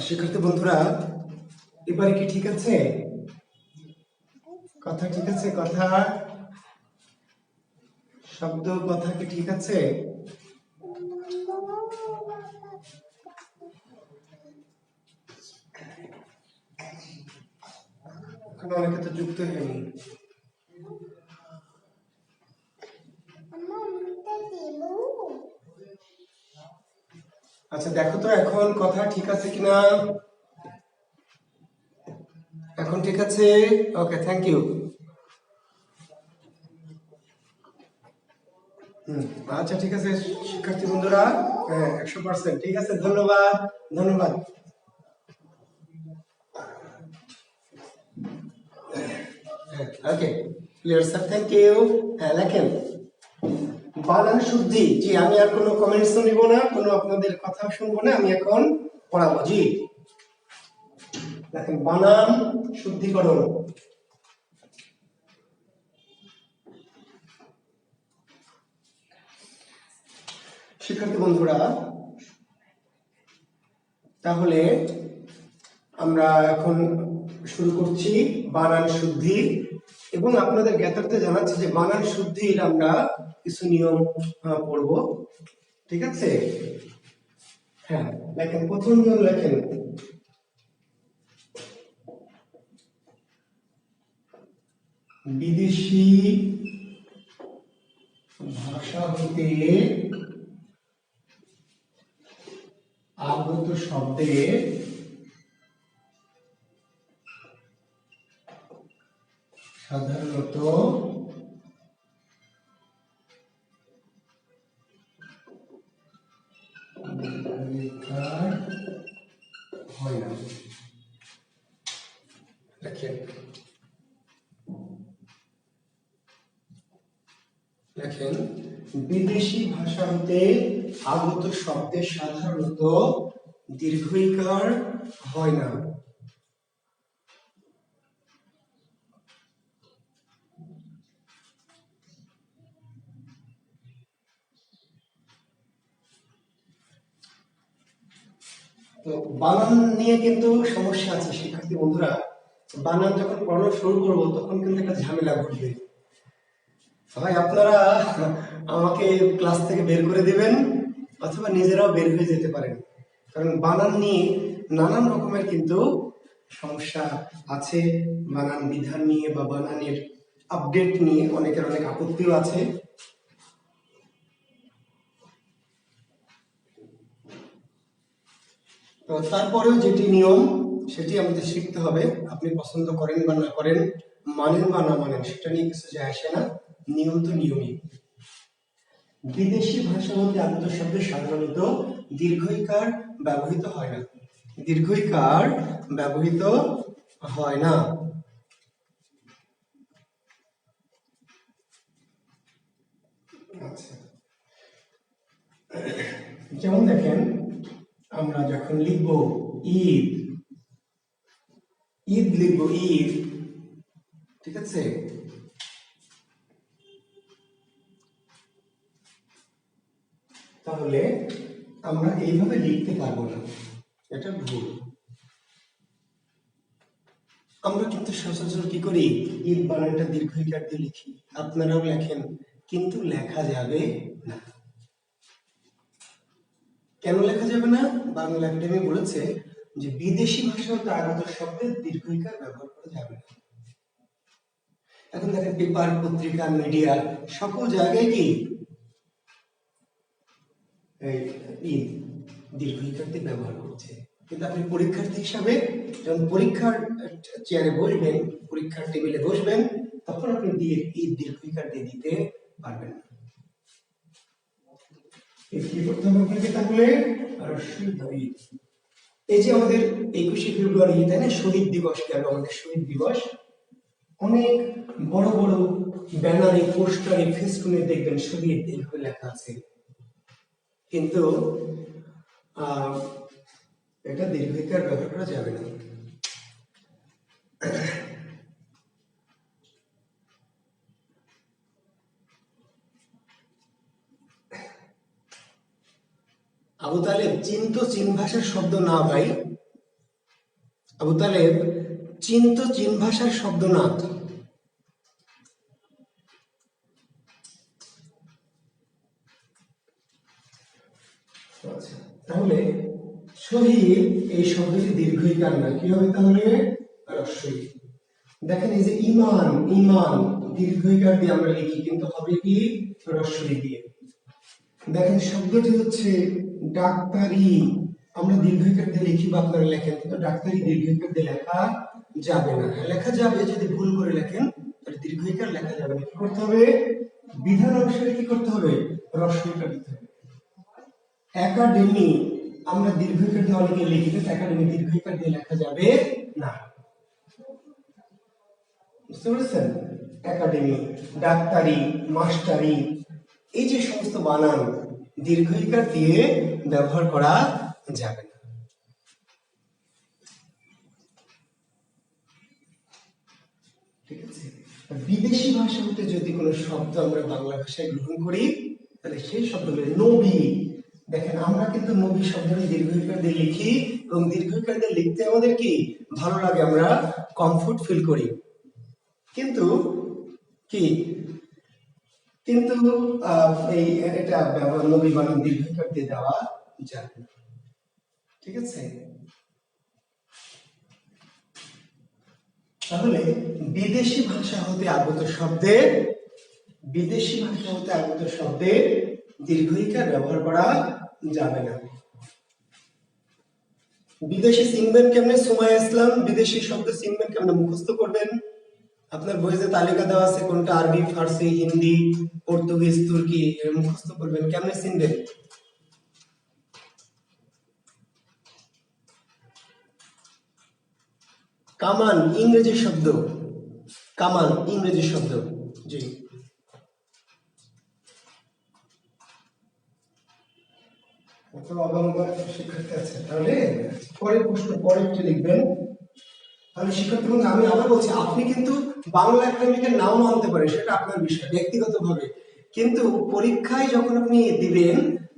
শিক্ষার্থী বন্ধুরা, এবারে কি ঠিক আছে? কথা ঠিক আছে? কথা, শব্দ, কথা কি ঠিক আছে? অনেকে তো যুক্ত হয়নি। আচ্ছা, দেখো তো এখন কথা ঠিক আছে কিনা। এখন ঠিক আছে? ওকে, থ্যাংক ইউ। আচ্ছা, ঠিক আছে শিক্ষার্থী বন্ধুরা, হ্যাঁ 100% ঠিক আছে। ধন্যবাদ, ধন্যবাদ। ওকে, ক্লিয়ার স্যার, থ্যাংক ইউ। হ্যাঁ, লেখেন বানান শুদ্ধি। জি, আমি আর কোনো কমেন্টসও নিব না, কোনো আপনাদের কথা শুনবো না, আমি এখন পড়াবো। জি, দেখেন বানান শুদ্ধিকরণ। শিক্ষার্থী বন্ধুরা, তাহলে আমরা এখন শুরু করছি বানান শুদ্ধি, এবং আপনাদের জ্ঞাতার্থে জানাচ্ছি যে বানান শুদ্ধির আমরা কিছু নিয়ম পড়ব। ঠিক আছে? হ্যাঁ, লেখেন প্রথম নিয়ম, লেখেন বিদেশি ভাষা হতে আগত শব্দের সাধারণত হয় না। লেখেন লেখেন বিদেশি ভাষা হতে আগত শব্দের সাধারণত দীর্ঘইকার হয় না। তো বানান নিয়ে কিন্তু সমস্যা আছে শিক্ষার্থী বন্ধুরা। বানান যখন পড়ানো শুরু করবো তখন কিন্তু একটা ঝামেলা ঘটবে। হয় আপনারা আমাকে ক্লাস থেকে বের করে দিবেন, অথবা নিজেরাও বের হয়ে যেতে পারেন, কারণ বানান নিয়ে নানান রকমের কিন্তু সমস্যা আছে। বানান বিধান নিয়ে বা বানানের আপডেট নিয়ে অনেকের অনেক আপত্তিও আছে। তো তারপরেও যেটি নিয়ম সেটি আমাদের শিখতে হবে। আপনি পছন্দ করেন বা না করেন, মানেন বা না মানেন, সেটা নিয়ে কিছু যায় আসে না। নিয়ম তো নিয়মই। বিদেশি ভাষা হতে আগত শব্দে সাধারণত দীর্ঘইকার ব্যবহৃত হয় না। দীর্ঘইকার ব্যবহৃত হয় না। আচ্ছা, যেমন দেখেন, আমরা যখন লিখব ঈদ, ঈদ লিখব ঈদ, ঠিক আছে? তাহলে আমরা এইভাবে লিখতে পারবো না, এটা ভুল। আমরা কিন্তু সচরাচর কি করি, ঈদ বানানটা দীর্ঘইকার দিয়ে লিখি, আপনারাও লেখেন, কিন্তু লেখা যাবে না। কেন লেখা যাবে না? বাংলা একাডেমি বলেছে যে বিদেশি ভাষা হতে আগত শব্দের দীর্ঘইকার ব্যবহার করা যাবে না। এখন দেখেন পেপার, পত্রিকা, মিডিয়া সকল জায়গায় কি এই দীর্ঘইকার দিয়ে ব্যবহার করছে, কিন্তু আপনি পরীক্ষার্থী হিসাবে যখন পরীক্ষার চেয়ারে বসবেন, পরীক্ষার টেবিলে বসবেন, তখন আপনি দীর্ঘইকার দিয়ে দিতে পারবেন না। কি করতে হবে আপনাকে তাহলে? এই যে আমাদের 21শে ফেব্রুয়ারি, তাই না, শহীদ দিবস গেল, আমাদের শহীদ দিবস। অনেক বড় বড় ব্যানারে, পোস্টারে, ফেস্টুনে দেখবেন শহীদ এইভাবে লেখা আছে, কিন্তু এটা দীর্ঘইকার ব্যবহার করা যাবে না। আবু তালেব চীন তো চীন ভাষার শব্দ না ভাই। আবু তালেব চীন তো চীন ভাষার শব্দ না। আচ্ছা, তাহলে শহীদ এই শব্দটি দীর্ঘইকার না, কি হবে তাহলে? হ্রস্বই। দেখেন এই যে ইমান, ইমান দীর্ঘইকার দিয়ে আমরা লিখি, কিন্তু হবে কি? হ্রস্বই দিয়ে। দেখেন শব্দটি হচ্ছে ডাক্তারি, আমরা দীর্ঘইকার দিয়ে লিখি বা আপনারা লেখেন, কিন্তু ডাক্তারি দীর্ঘইকার দিয়ে লেখা যাবে না। লেখা যাবে যদি ভুল করে লেখেন, তাহলে দীর্ঘইকার লেখা যাবে না। কি করতে হবে? বিধান অনুসারে কি করতে হবে? হ্রস্বইকার দিতে হবে। একাডেমি আমরা দীর্ঘইকার দিয়ে অনেকে লিখি, কিন্তু একাডেমি দীর্ঘইকার দিয়ে লেখা যাবে না। বুঝতে পেরেছেন? একাডেমি, ডাক্তারি, মাস্টারি, এই যে সমস্ত বানান দীর্ঘইকার দিয়ে ব্যবহার করা যাবে না। ঠিক আছে? বিদেশি ভাষা হতে যদি কোনো শব্দ আমরা বাংলা ভাষায় গ্রহণ করি, তাহলে সেই শব্দগুলো নবী। দেখেন আমরা কিন্তু নবী শব্দটি দীর্ঘইকার দিয়ে লিখি, এবং দীর্ঘইকার দিয়ে লিখতে আমাদের কি ভালো লাগে, আমরা কমফোর্ট ফিল করি। কিন্তু কি কিন্তু এই এটা ব্যবহার নবী বানান দীর্ঘইকার দিয়ে দেওয়া যাবে না। ঠিক আছে? তাহলে বিদেশি ভাষা হতে আগত শব্দে, বিদেশি ভাষা হতে আগত শব্দে দীর্ঘইকার ব্যবহার করা যাবে না। বিদেশি চিনবেন কেমনে? সুমাইয়া ইসলাম বিদেশি শব্দ চিনবেন কেমনে? মুখস্থ করবেন। আপনার বইয়ে যে তালিকা দেওয়া আছে কোনটা আরবি, ফার্সি, হিন্দি, পর্তুগিজ, তুর্কি, মুখস্থ করবেন। কেমনে চিনবেন? কামান ইংরেজি শব্দ, কামান ইংরেজি শব্দ। জি, শিক্ষার্থী আছে, তাহলে পরের প্রশ্ন পরেরটি লিখবেন। তাহলে শিক্ষার্থী বন্ধু আমি আবার বলছি, আপনি কিন্তু বাংলা একাডেমিকে নাও মানতে পারেন, সেটা আপনার বিষয় ব্যক্তিগতভাবে, কিন্তু পরীক্ষায় যখন আপনি দিবেন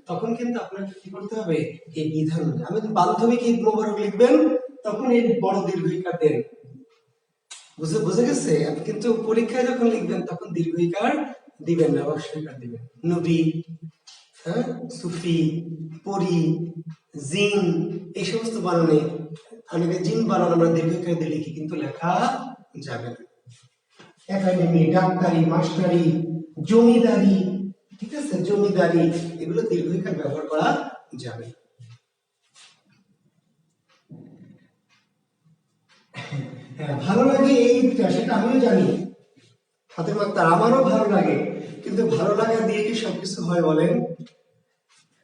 তখন কিন্তু আপনাকে কি করতে হবে? এই বিধান, আমি বান্ধবীকে ঈদ মোবারক লিখবেন, তখন এই বড় দীর্ঘইকার দেন। বুঝে গেছে? কিন্তু পরীক্ষায় যখন লিখবেন তখন দীর্ঘইকার দিবেন না, হ্রস্বইকার দিবেন। নবী, হ্যাঁ, সুফি, পরি, জিন, এই সমস্ত বানানে, অনেকে জিন বানান আমরা দীর্ঘইকার দিয়ে লিখি, কিন্তু লেখা যাবে না। একাডেমি, ডাক্তারি, মাস্টারি, জমিদারি, ঠিক আছে, জমিদারি, এগুলো দীর্ঘইকার ব্যবহার করা যাবে। হ্যাঁ, ভালো লাগে এইটা, সেটা আমিও জানি, হাতের মাত্রা আমারও ভালো লাগে, কিন্তু ভালো লাগা দিয়ে কি সবকিছু হয় বলেন?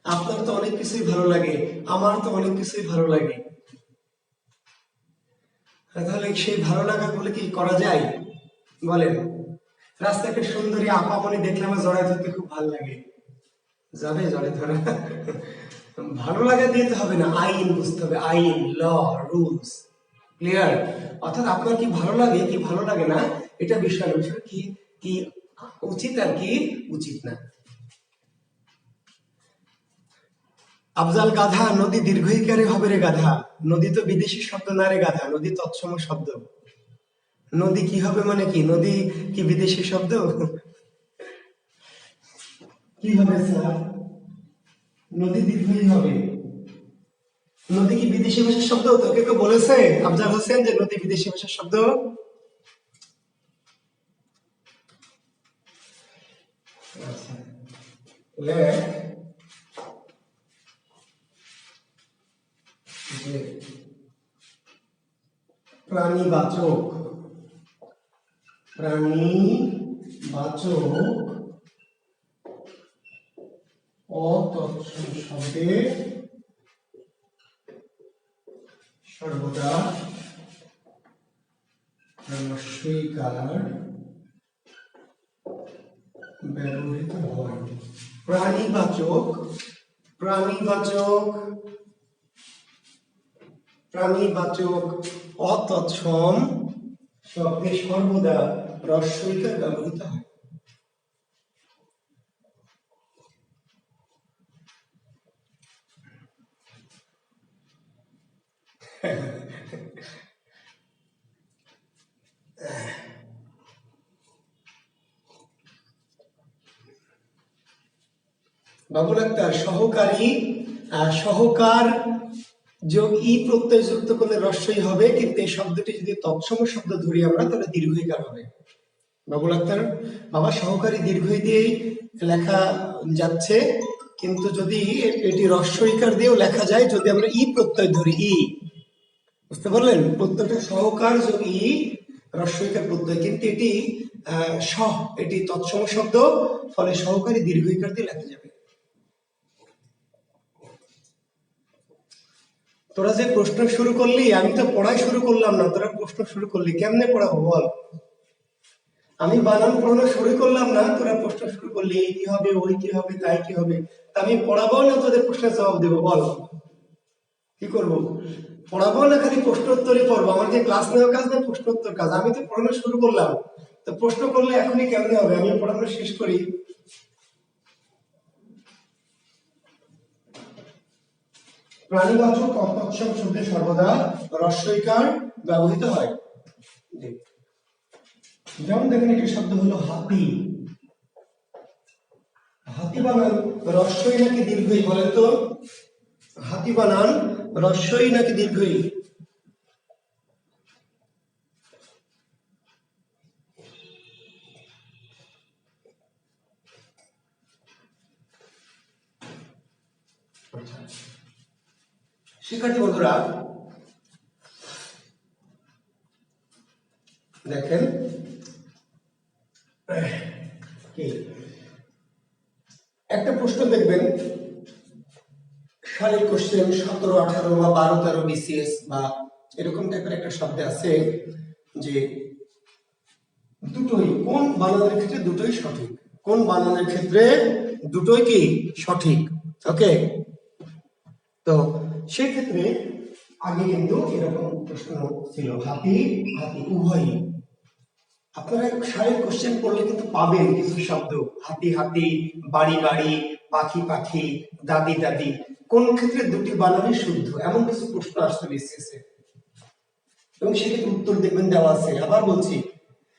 আপনার তো অনেক কিছুই ভালো লাগে, আমার তো অনেক কিছুই ভালো লাগে, তাহলে সেই ভালো লাগা গুলো কি করা যায় বলেন? রাস্তায় একটা সুন্দরী আপামনি দেখলে আমার জড়ায় ধরতে খুব ভালো লাগে, যাবে জড়ায় ধরা? ভালো লাগা দিয়ে তো হবে না, আইন বুঝতে হবে, আইন, ল, রুলস, ক্লিয়ার? অর্থাৎ আপনার কি ভালো লাগে কি ভালো লাগে না এটা বিষয়, বিষয় কি কি উচিত আর কি উচিত না। আফজাল গাধা, নদী দীর্ঘইকারে হবে রে গাধা। নদী তো বিদেশি শব্দ না রে গাধা, নদী তৎসম শব্দ। নদী কি হবে মানে কি? নদী কি বিদেশি শব্দ? কি হবে স্যার? নদী দীর্ঘই হবে। নদী কি বিদেশি ভাষার শব্দ? তোকে কেউ বলেছে আফজাল হোসেন যে নদী বিদেশি ভাষার শব্দ? প্রাণীবাচক, প্রাণীবাচক অতৎসম শব্দে সর্বদা হ্রস্বইকার ব্যবহৃত হয়। প্রাণীবাচক, প্রাণীবাচক, প্রাণীবাচক অতৎসম শব্দে সর্বদা হ্রস্বইকার ব্যবহৃত হয়। বাবুল আক্তার, সহকারী সহকার যোগ ই প্রত্যয় যুক্ত করলে রস্বই হবে, কিন্তু এই শব্দটি যদি তৎসম শব্দ ধরি আমরা তাহলে দীর্ঘইকার হবে। বাবুল আক্তার বাবা, সহকারী দীর্ঘই দিয়েই লেখা যাচ্ছে, কিন্তু যদি এটি রস্বইকার দিয়েও লেখা যায় যদি আমরা ই প্রত্যয় ধরি। ই, বুঝতে পারলেন? প্রত্যয়টা সহকার যোগ ই রস্বইকার প্রত্যয়, কিন্তু এটি এটি তৎসম শব্দ, ফলে সহকারী দীর্ঘইকার দিয়ে লেখা যাবে। তোরা যে প্রশ্ন শুরু করলি, আমি তো পড়াই শুরু করলাম না, তোরা প্রশ্ন শুরু করলি, কেমনে পড়াবো বল? আমি বানান পড়ানো শুরু করলাম না, তোরা প্রশ্ন শুরু করলি, এই কি হবে, ওই কি হবে, তাই কি হবে। আমি পড়াবো না তোদের প্রশ্নের জবাব দেবো? বল কি করব? পড়াবো না খালি প্রশ্নোত্তরই পড়বো? আমার যে ক্লাস নেওয়ার কাজ না, প্রশ্নোত্তর কাজ। আমি তো পড়ানো শুরু করলাম, তো প্রশ্ন করলে এখনই কেমনে হবে? আমি পড়ানো শেষ করি। প্রাণীবাচক তৎসম শব্দে সর্বদা রস্বইকার ব্যবহৃত হয়। যেমন দেখেন, একটি শব্দ হলো হাতি। হাতি বানান রস্বই নাকি দীর্ঘই বলেন তো? হাতি বানান রস্বই নাকি দীর্ঘই? শিক্ষার্থী বন্ধুরা দেখেন, একটা প্রশ্ন দেখবেন, সালের কোশ্চেন 17, 18 বা 12, 13 বিসিএস বা এরকম টাইপের একটা শব্দ আছে যে দুটোই, কোন বানানের ক্ষেত্রে দুটোই সঠিক, কোন বানানের ক্ষেত্রে দুটোই কি সঠিক। ওকে, তো সেই ক্ষেত্রে আগে কিন্তু এরকম প্রশ্ন ছিল, হাতি হাতি উভয়ই। আপনারা সারের কোশ্চেন পড়লে কিন্তু পাবেন কিছু শব্দ, হাতি হাতি, বাড়ি বাড়ি, পাখি পাখি, দাদি দাদি, কোন ক্ষেত্রে দুটি বানানই শুদ্ধ, এমন কিছু প্রশ্ন আসতে বিসিএসে, এবং সেক্ষেত্রে উত্তর দেখবেন দেওয়া আছে। আবার বলছি,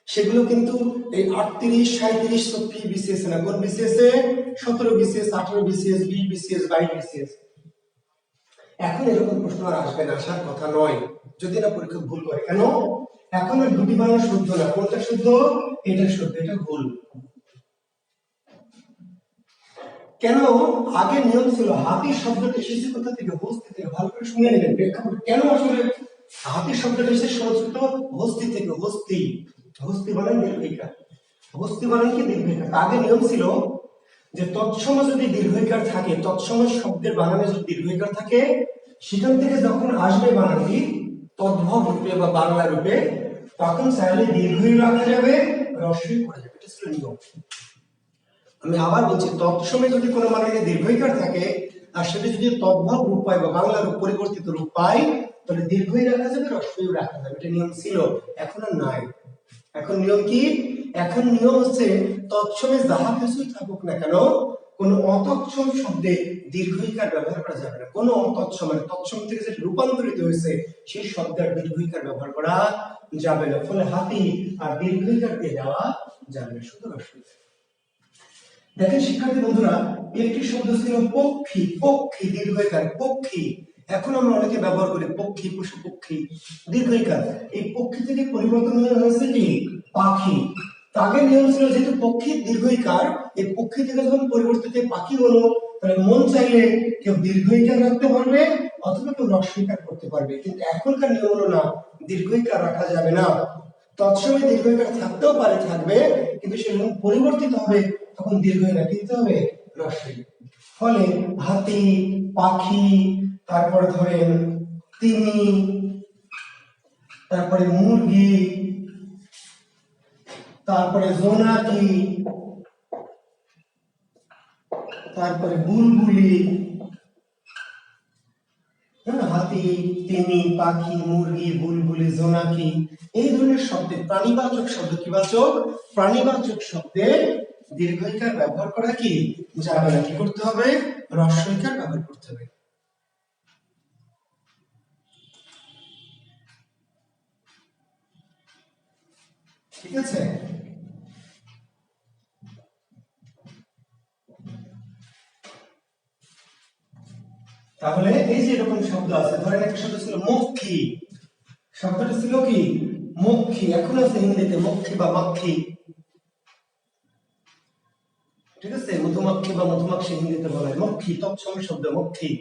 সেগুলো কিন্তু এই 38, 37, 34 বিসিএস না, কোন বিসিএসে? 17 বিসিএস, 18 বিসিএস, 20 বিসিএস, 22 বিসিএস। এখন এরকম প্রশ্ন আর আসবে না, আসার কথা নয়, যদি না পরীক্ষা ভুল করে। কেন? এখন আর দুটি বানান শুদ্ধ না, কোনটা শুদ্ধ? এটা শুদ্ধ, এটা ভুল। কেন? আগে নিয়ম ছিল, হাতি শব্দটা এসেছে কোথা থেকে? হস্তি থেকে। ভালো করে শুনে নেবেন প্রেক্ষাপট, কেন আসলে হাতি শব্দটা এসেছে সংস্কৃত হস্তি থেকে। হস্তি, হস্তি বানান দীর্ঘইকার, হস্তি বানান কি দীর্ঘইকার। আগে নিয়ম ছিল যে তৎসময় যদি দীর্ঘইকার থাকে, তৎসময় শব্দের বানানে যদি দীর্ঘইকার থাকে, সেখান থেকে যখন আসবে বানানটি তদ্ভব রূপে বা বাংলা রূপে, তখন চাইলে দীর্ঘই রাখা যাবে, রস্বই করা যাবে। এটা ছিল নিয়ম। আমি আবার বলছি, তৎসময় যদি কোনো বানানে দীর্ঘইকার থাকে আর সেটা যদি তদ্ভব রূপ পায় বা বাংলা রূপ পরিবর্তিত রূপ পায়, তাহলে দীর্ঘই রাখা যাবে, রস্বইও রাখা যাবে। এটা নিয়ম ছিল, এখন আর নাই। এখন নিয়ম কি? এখন নিয়ম হচ্ছে, তৎসময় যাহা কিছুই থাকুক না কেন, কোন অতৎসম শব্দে দীর্ঘইকার ব্যবহার করা যাবে না। কোন অতৎসম, মানে তৎসম থেকে যেটা রূপান্তরিত হয়েছে সেই শব্দে আর দীর্ঘইকার ব্যবহার করা যাবে না। ফলে হাতি আর দীর্ঘইকার দিয়ে দেওয়া যাবে না, শুধু রস্বই। দেখেন শিক্ষার্থী বন্ধুরা, একটি শব্দ ছিল পক্ষী। পক্ষী দীর্ঘইকার, পক্ষী। এখন আমরা অনেকে ব্যবহার করি পক্ষী, পশু পক্ষী, দীর্ঘইকার। এই পক্ষী থেকে পরিবর্তন হয়েছে কি পাখি। আগের নিয়ম ছিল যেহেতু পক্ষী দীর্ঘইকার, এই পক্ষী থেকে যখন পরিবর্তিত পাখি হলো, তাহলে মন চাইলে কেউ দীর্ঘইকার রাখতে পারবে অথবা কেউ রস্বইকার করতে পারবে। কিন্তু এখনকার নিয়ম হলো না, দীর্ঘইকার রাখা যাবে না। তৎসময় দীর্ঘইকার থাকতেও পারে, থাকবে, কিন্তু সেরকম পরিবর্তিত হবে, তখন দীর্ঘই না, কিন্তু হবে রস্বই। ফলে হাতি, পাখি, তারপরে ধরেন তিমি, তারপরে মুরগি, তারপরে জোনাকি, তারপরে বুলবুলি, হাতি, তিমি, পাখি, মুরগি, বুলবুলি, জোনাকি, এই ধরনের শব্দে প্রাণীবাচক শব্দ, কি বাচক? প্রাণীবাচক শব্দে দীর্ঘইকার ব্যবহার করা কি যাবে না। কি করতে হবে? রস্বইকার ব্যবহার করতে হবে। ঠিক আছে। তাহলে এই যে এরকম শব্দ আছে, ধরেন একটা শব্দ ছিল মক্ষী, শব্দটা ছিল কি মক্ষী, এখন আছে হিন্দিতে মক্ষী বা মাক্ষী, ঠিক আছে, মধুমাক্ষী বা মধুমাক্ষী হিন্দিতে বলা হয় মক্ষী, তৎসম শব্দ মক্ষী।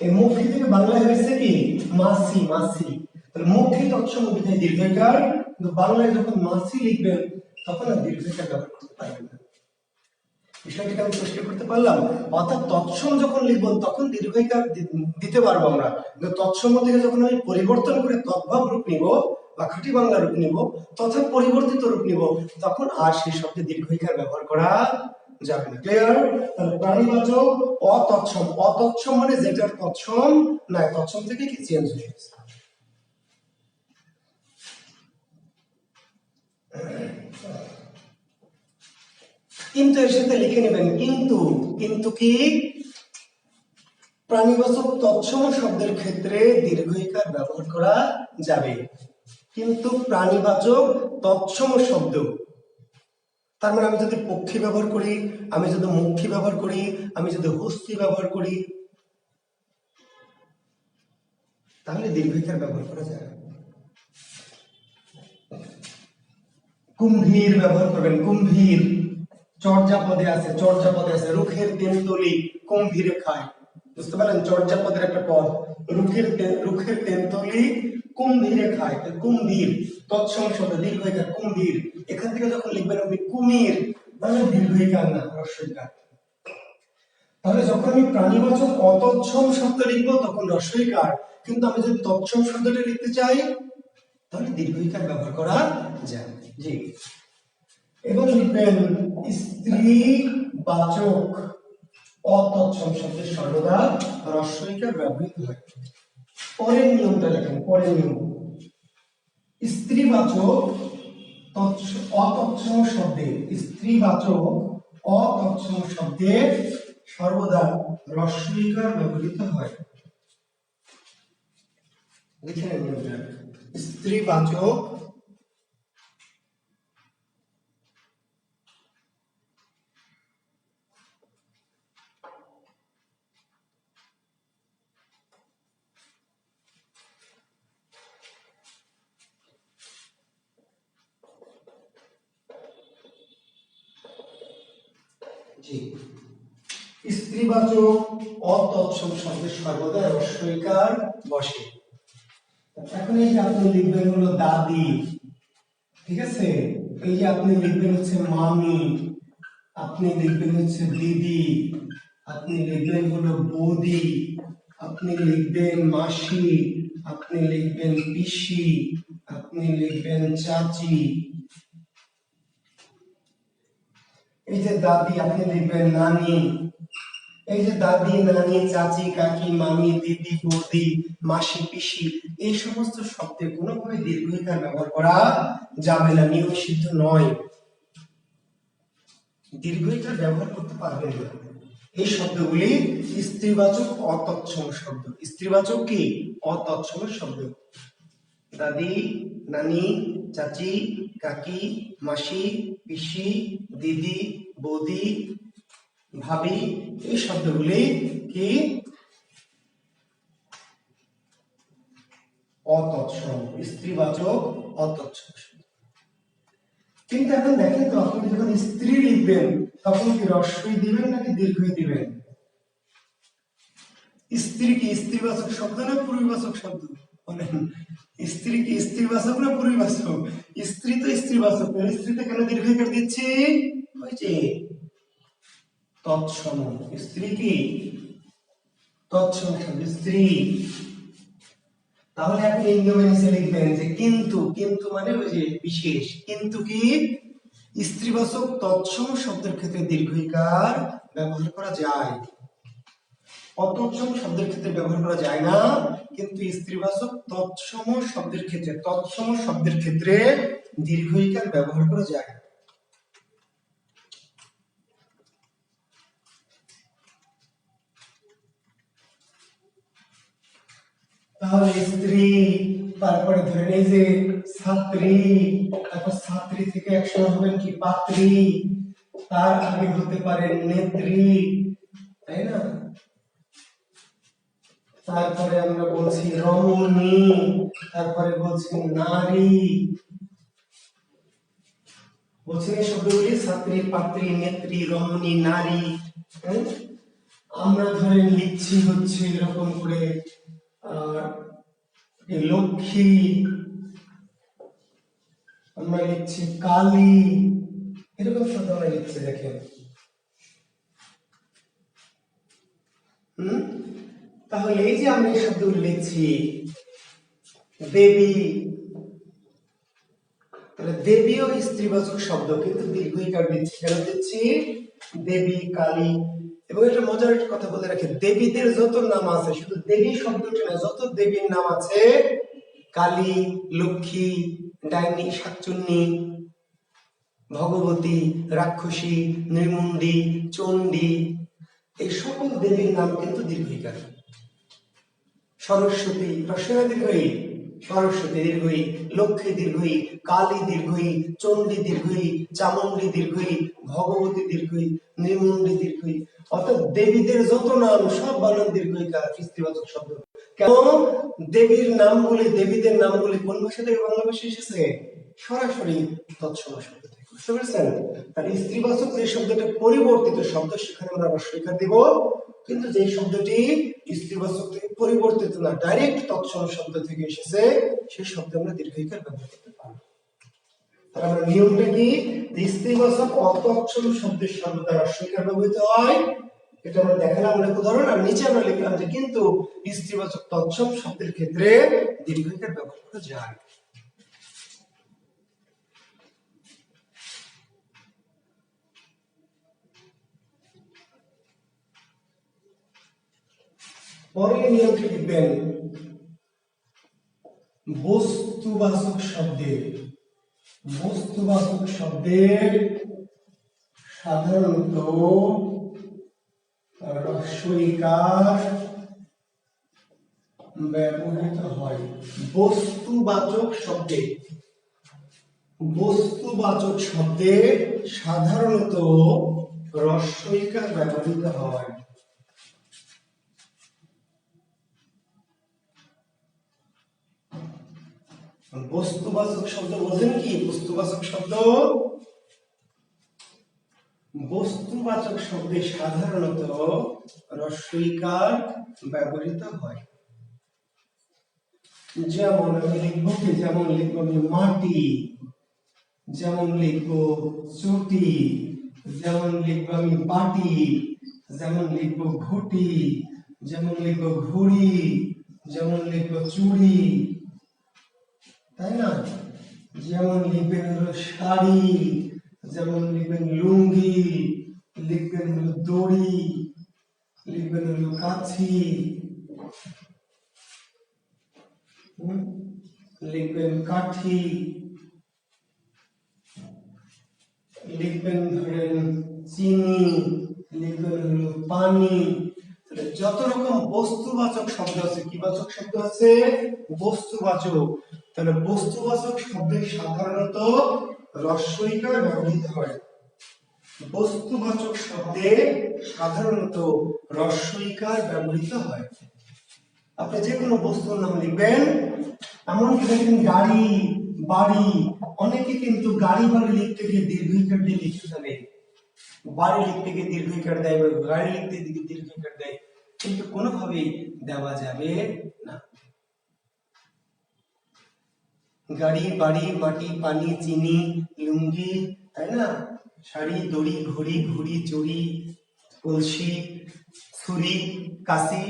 এই মক্ষী থেকে বাংলায় হয়েছে কি মাছি, মাছি। তাহলে মক্ষী তৎসম বিধায় দীর্ঘইকার, কিন্তু বাংলায় যখন মাছি লিখবেন তখন আর দীর্ঘইকার ব্যবহার করতে পারবেন না। বিষয়টাকে আমি স্পষ্ট করতে পারলাম? অর্থাৎ তৎসম যখন লিখবো তখন দীর্ঘইকার দিতে পারবো আমরা, কিন্তু তৎসম থেকে যখন আমি পরিবর্তন করে তদ্ভব রূপ নিব বা খাঁটি বাংলা রূপ নিব তথা পরিবর্তিত রূপ নিব, তখন আর সেই শব্দে দীর্ঘইকার ব্যবহার করা যাবে না। ক্লিয়ার? তাহলে প্রাণীবাচক অতৎসম, অতৎসম মানে যেটার তৎসম নাই, তৎসম থেকে কি চেঞ্জ হয়ে গেছে। কিন্তু এর সাথে লিখে নেবেন কিন্তু, কিন্তু কি প্রাণীবাচক তৎসম শব্দের ক্ষেত্রে দীর্ঘইকার ব্যবহার করা যাবে, কিন্তু প্রাণীবাচক তৎসম শব্দ, তার মানে আমি যদি পক্ষী ব্যবহার করি, আমি যদি মক্ষী ব্যবহার করি, আমি যদি হস্তি ব্যবহার করি, তাহলে দীর্ঘইকার ব্যবহার করা যায়। কুম্ভীর ব্যবহার করবেন, কুম্ভীর, চর্যাপদে আছে, চর্যাপদে আছে রুখের তেঁতুলি কুম্ভীরে খায়, বুঝতে পারলেন? চর্যাপদের একটা পদ, রুখের তেঁতুলি কুম্ভীরে খায়, কুম্ভীর তৎসম শব্দ দীর্ঘইকার কুম্ভীর। এখান থেকে যখন লিখবেন আপনি কুমির, তাহলে দীর্ঘইকার না হ্রস্বইকার। তাহলে যখন আমি প্রাণীবাচক অতৎসম শব্দ লিখবো তখন হ্রস্বইকার, কিন্তু আমি যদি তৎসম শব্দটা লিখতে চাই তাহলে দীর্ঘইকার ব্যবহার করা যায়। জি, এবার লিখবেন স্ত্রীবাচক অতৎসম শব্দে সর্বদা হ্রস্বইকার ব্যবহৃত হয়। পরের নিয়মটা লেখেন, পরের নিয়ম, স্ত্রীবাচক অতৎসম শব্দে, স্ত্রীবাচক অতৎসম শব্দে সর্বদা হ্রস্বইকার ব্যবহৃত হয়। লিখে নেন নিয়মটা, স্ত্রীবাচক স্ত্রীবাচক অতৎসম শব্দের সর্বদা হ্রস্বইকার বসে। এখন এই যে আপনি লিখবেন হলো দাদি, ঠিক আছে, এই যে আপনি লিখবেন হচ্ছে মামি, আপনি লিখবেন হচ্ছে দিদি, আপনি লিখবেন হলো বৌদি, আপনি লিখবেন মাসি, আপনি লিখবেন পিসি, আপনি লিখবেন চাচি, এই যে দাদি আপনি লিখবেন নানি, এই যে দাদি নানি চাচি কাকি মামি দিদি বৌদি মাসি পিসি, এই সমস্ত শব্দে কোনোভাবে দীর্ঘইকার ব্যবহার করা যাবে না, নিয়ম সিদ্ধ নয়, দীর্ঘইকার ব্যবহার করতে পারবেন না। এই শব্দগুলি স্ত্রীবাচক অতৎসম শব্দ। স্ত্রীবাচক কি? অতৎসম শব্দ। দাদি নানি চাচি কাকি মাসি পিসি দিদি বৌদি ভাবি, এই শব্দগুলি কি? অতৎসম, স্ত্রীবাচক অতৎসম শব্দ। কিন্তু এখন দেখেন তো, আপনি যখন স্ত্রী লিখবেন তখন কি হ্রস্বই দিবেন নাকি দীর্ঘই দিবেন? স্ত্রী কি স্ত্রীবাচক শব্দ না পুরুষবাচক শব্দ? বলেন, স্ত্রী কি স্ত্রীবাচক না পুরুষবাচক? স্ত্রী তো স্ত্রীবাচক, স্ত্রীতে কেন দীর্ঘইকার দিচ্ছি? ওই যে তৎসম, স্ত্রী কি তৎসম শব্দ স্ত্রী। তাহলে আপনি ইংরেজিতে লিখবেন যে কিন্তু, কিন্তু মানে ওই যে বিশেষ, কিন্তু কি স্ত্রীবাচক তৎসম শব্দের ক্ষেত্রে দীর্ঘইকার ব্যবহার করা যায়, অতৎসম শব্দের ক্ষেত্রে ব্যবহার করা যায় না, কিন্তু স্ত্রীবাচক তৎসম শব্দের ক্ষেত্রে, তৎসম শব্দের ক্ষেত্রে দীর্ঘইকার ব্যবহার করা যায়। তাহলে স্ত্রী তারপরে ধরেন এই যে ছাত্রী, তারপর ছাত্রী থেকে একসময় হবেন কি পাত্রী, তার আগে হতে পারে নেত্রী, তাই না? তারপরে আমরা বলছি রমণী, তারপরে বলছি নারী, বলছি এই শব্দগুলি ছাত্রী, পাত্রী, নেত্রী, রমণী, নারী। আমরা ধরে লিখছি হচ্ছে এরকম করে লক্ষ্মী, আমরা লিখছি কালী, এরকম শব্দ আমরা লিখছি দেখেন। তাহলে এই যে আমরা এই শব্দগুলো লিখছি দেবী, তাহলে দেবীও স্ত্রীবাচক শব্দ, কিন্তু দীর্ঘইকার দিচ্ছি। কেন দিচ্ছি? দেবী, কালী। এবং এটা মজার একটা কথা বলে রাখি, দেবীদের যত নাম আছে, শুধু দেবী শব্দটি না, যত দেবীর নাম আছে, কালী, লক্ষ্মী, ডাইনি, শাকচুন্নী, ভগবতী, রাক্ষসী, নৃমুন্ডী, চণ্ডী, এই সকল দেবীর নাম কিন্তু দীর্ঘইকার। সরস্বতী, রস্বই দীর্ঘই, সরস্বতী দীর্ঘই, লক্ষ্মী দীর্ঘই, কালী দীর্ঘই, চণ্ডী দীর্ঘই, চামুণ্ডী দীর্ঘই, ভগবতী দীর্ঘই, নৃমুণ্ডী দীর্ঘই। অর্থাৎ দেবীদের যত নাম সব বানান দীর্ঘইকার, স্ত্রীবাচক শব্দ। কেন? দেবীর নামগুলি, দেবীদের নামগুলি কোন ভাষা থেকে বাংলা ভাষায় এসেছে? সরাসরি তৎসম শব্দ থেকে। বুঝতে পেরেছেন? তার স্ত্রীবাচক যে শব্দটা পরিবর্তিত শব্দ, সেখানে আমরা রস্বইকার দেব, কিন্তু যে শব্দটি স্ত্রীবাচক থেকে পরিবর্তিত না, ডাইরেক্ট তৎসম শব্দ থেকে এসেছে, সেই শব্দে আমরা দীর্ঘইকার ব্যবহার করতে পারবো। তাহলে আমরা নিয়মটা কি? স্ত্রীবাচক অতৎসম শব্দের সর্বদা রস্বইকার ব্যবহৃত হয়, এটা আমরা দেখালাম অনেক উদাহরণ। আর নিচে আমরা লিখলাম যে কিন্তু স্ত্রীবাচক তৎসম শব্দের ক্ষেত্রে দীর্ঘইকার ব্যবহার করা যায়। পরের নিয়মটি লিখবেন বস্তুবাচক শব্দের, বস্তুবাচক শব্দের সাধারণত রস্বইকার ব্যবহৃত হয়। বস্তুবাচক শব্দে, বস্তুবাচক শব্দে সাধারণত রস্বইকার ব্যবহৃত হয়। বস্তুবাচক শব্দ বোঝেন কি? বস্তুবাচক শব্দ, বস্তুবাচক শব্দে সাধারণত রস্বইকার ব্যবহৃত হয়। যেমন আমি লিখবো কি? যেমন লিখবো আমি মাটি, যেমন লিখবো চুটি, যেমন লিখবো আমি বাটি, যেমন লিখবো ঘুটি, যেমন লিখবো ঘুড়ি, যেমন লিখবো চুড়ি, তাই না? যেমন লিখবেন হলো শাড়ি, যেমন লিখবেন লুঙ্গি, লিখবেন হলো দড়ি, লিখবেন হলো কাছি, লিখবেন কাঠি, লিখবেন ধরেন চিনি, লিখবেন হলো পানি। যত রকম বস্তুবাচক শব্দ আছে, কি বাচক শব্দ আছে? বস্তুবাচক। তাহলে বস্তুবাচক শব্দে সাধারণত রস্বইকার ব্যবহৃত হয়। বস্তুবাচক শব্দে সাধারণত রস্বইকার ব্যবহৃত হয়। আপনি যে কোনো বস্তুর নাম লিখবেন, এমনকি দেখেন গাড়ি, বাড়ি, অনেকে কিন্তু গাড়ি বাড়ি লিখতে গিয়ে দীর্ঘইকার দিয়ে লিখতে জানে, বাড়ি লিখতে গিয়ে দীর্ঘইকার দেয়, গাড়ি লিখতে গিয়ে দীর্ঘইকার দেয়, কিন্তু কোনোভাবেই দেওয়া যাবে না। গাড়ি, বাড়ি, মাটি, পানি, চিনি, লুঙ্গি, তাই না? শাড়ি, দড়ি, ঘড়ি, ঘুড়ি, চুড়ি, কলসি, ছুরি, কাশি,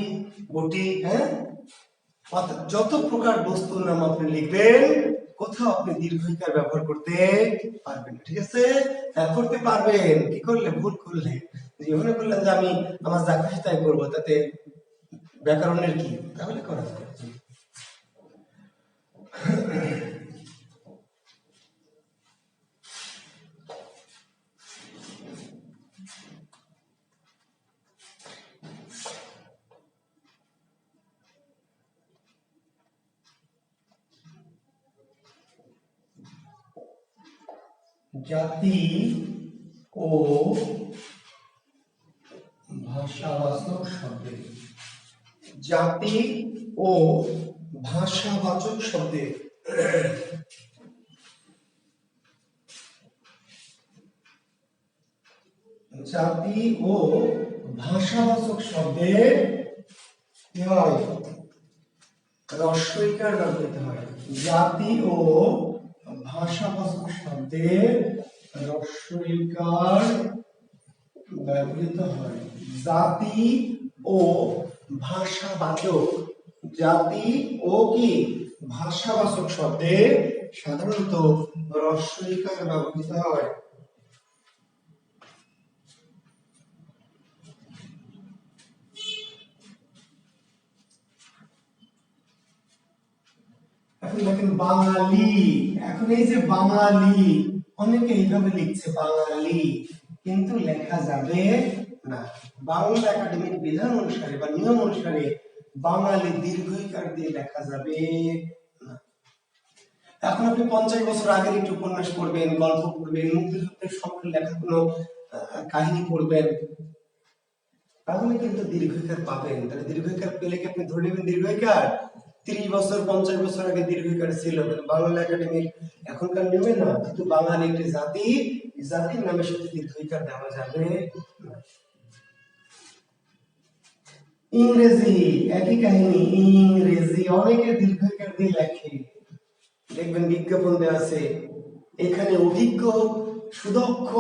বটি, হ্যাঁ, অর্থাৎ যত প্রকার বস্তুর নাম আপনি লিখবেন, কোথাও আপনি দীর্ঘইকার ব্যবহার করতে পারবেন। ঠিক আছে? হ্যাঁ, করতে পারবেন। কি করলে? ভুল করলে। জীবনে করলেন যে আমি আমার যা খুশি তাই করবো, তাতে ব্যাকরণের কি? তাহলে করা যাবে। জাতি ও ভাষাবাচক শব্দে, জাতি ও ভাষাবাচক শব্দে, জাতি ও ভাষাবাচক শব্দে কি হয়? রস্বইকার ব্যবহৃত হয়। জাতি ও ভাষাবাচক শব্দে রস্বইকার ব্যবহৃত হয়। জাতি ও ভাষাবাচক, জাতি ও কি ভাষাবাচক শব্দে সাধারণত রস্বইকার ব্যবহৃত হয়। এখন দেখেন বাঙালি, এখন এই যে বাঙালি অনেকে এইভাবে লিখছে বাঙালি, কিন্তু লেখা যাবে না। বাংলা একাডেমির বিধান অনুসারে বা নিয়ম অনুসারে বাঙালি দীর্ঘইকার দিয়ে লেখা যাবে না। এখন আপনি 50 বছর আগের একটু উপন্যাস পড়বেন, গল্প পড়বেন, মুক্তিযুদ্ধের সম্পর্কে লেখা কোনো কাহিনী পড়বেন, তাহলে কিন্তু দীর্ঘইকার পাবেন। তাহলে দীর্ঘইকার পেলে কি আপনি ধরে নেবেন দীর্ঘইকার? 30 বছর 50 বছর আগে দীর্ঘইকার ছিল, বাংলা একাডেমির এখনকার নিয়মে না। কিন্তু বাঙালি একটি জাতি, জাতির নামের সাথে দীর্ঘইকার দেওয়া যাবে না। ইংরেজি একই কাহিনী, ইংরেজি অনেকে দীর্ঘইকার দিয়ে লেখে, দেখবেন বিজ্ঞাপন দেওয়া আছে, এখানে অভিজ্ঞ সুদক্ষ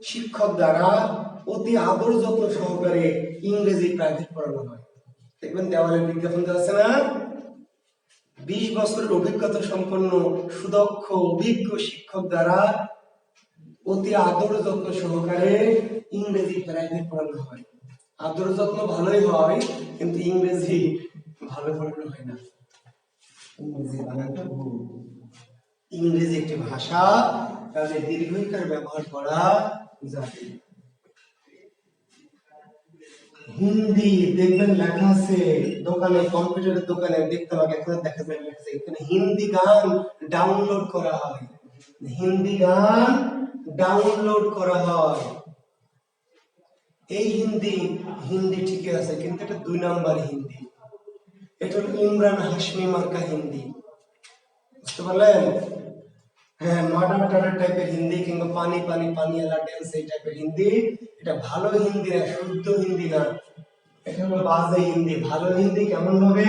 শিক্ষক দ্বারা অতি আদর যত্ন সহকারে ইংরেজি প্রাইভেট পড়ানো হয়। দেখবেন দেওয়ালে বিজ্ঞাপন দেওয়া আছে না? 20 বছরের অভিজ্ঞতা সম্পন্ন সুদক্ষ অভিজ্ঞ শিক্ষক দ্বারা অতি আদর যত্ন সহকারে ইংরেজি প্রাইভেট পড়ানো হয়। আদর যত্ন ভালোই হয়, কিন্তু ইংরেজি ভালো পড়ানো হয় না। ইংরেজি বানানটা ভুল। ইংরেজি একটি ভাষা, তাহলে দীর্ঘইকার ব্যবহার করা যাবে। হিন্দি দেখবেন লেখা আছে দোকানে, কম্পিউটারের দোকানে দেখতে পাবেন এখন দেখা যায় লেখা আছে এখানে হিন্দি গান ডাউনলোড করা হয়, হিন্দি গান ডাউনলোড করা হয়। এই হিন্দি, হিন্দি ঠিকই আছে, কিন্তু এটা 2 নাম্বার হিন্দি। এটা হলো ইমরান হাশমি মার্কা হিন্দি, বুঝতে পারলেন? হ্যাঁ, মডার্ন টাডার টাইপের হিন্দি কিংবা পানি পানি পানিয়ালা ড্যান্স এই টাইপের হিন্দি, এটা ভালো হিন্দি না, শুদ্ধ হিন্দি না, এটা হলো বাজে হিন্দি। ভালো হিন্দি কেমন হবে?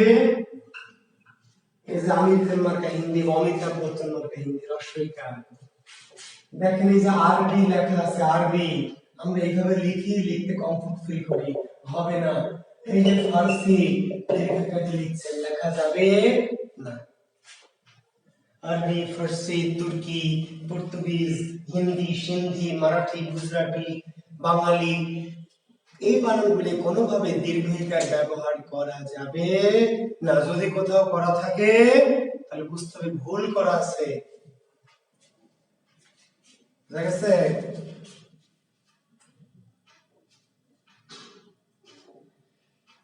এই যে আমির খান মার্কা হিন্দি, অমিতাভ বচ্চন মার্কা হিন্দি, রস্বইকার। দেখেন এই যে আরবি লেখা আছে, আরবি আমরা এইভাবে লিখি, লিখতে কমফোর্ট ফিল করি, হবে না। এই যে ফার্সি দীর্ঘইকার লিখছেন, লেখা যাবে না। আরবি, ফার্সি, তুর্কি, পর্তুগিজ, হিন্দি, সিন্ধি, মারাঠি, গুজরাটি, বাঙালি, এই বানানগুলি কোনোভাবে দীর্ঘইকার ব্যবহার করা যাবে না। যদি কোথাও করা থাকে তাহলে বুঝতে হবে ভুল করা আছে, বুঝা গেছে?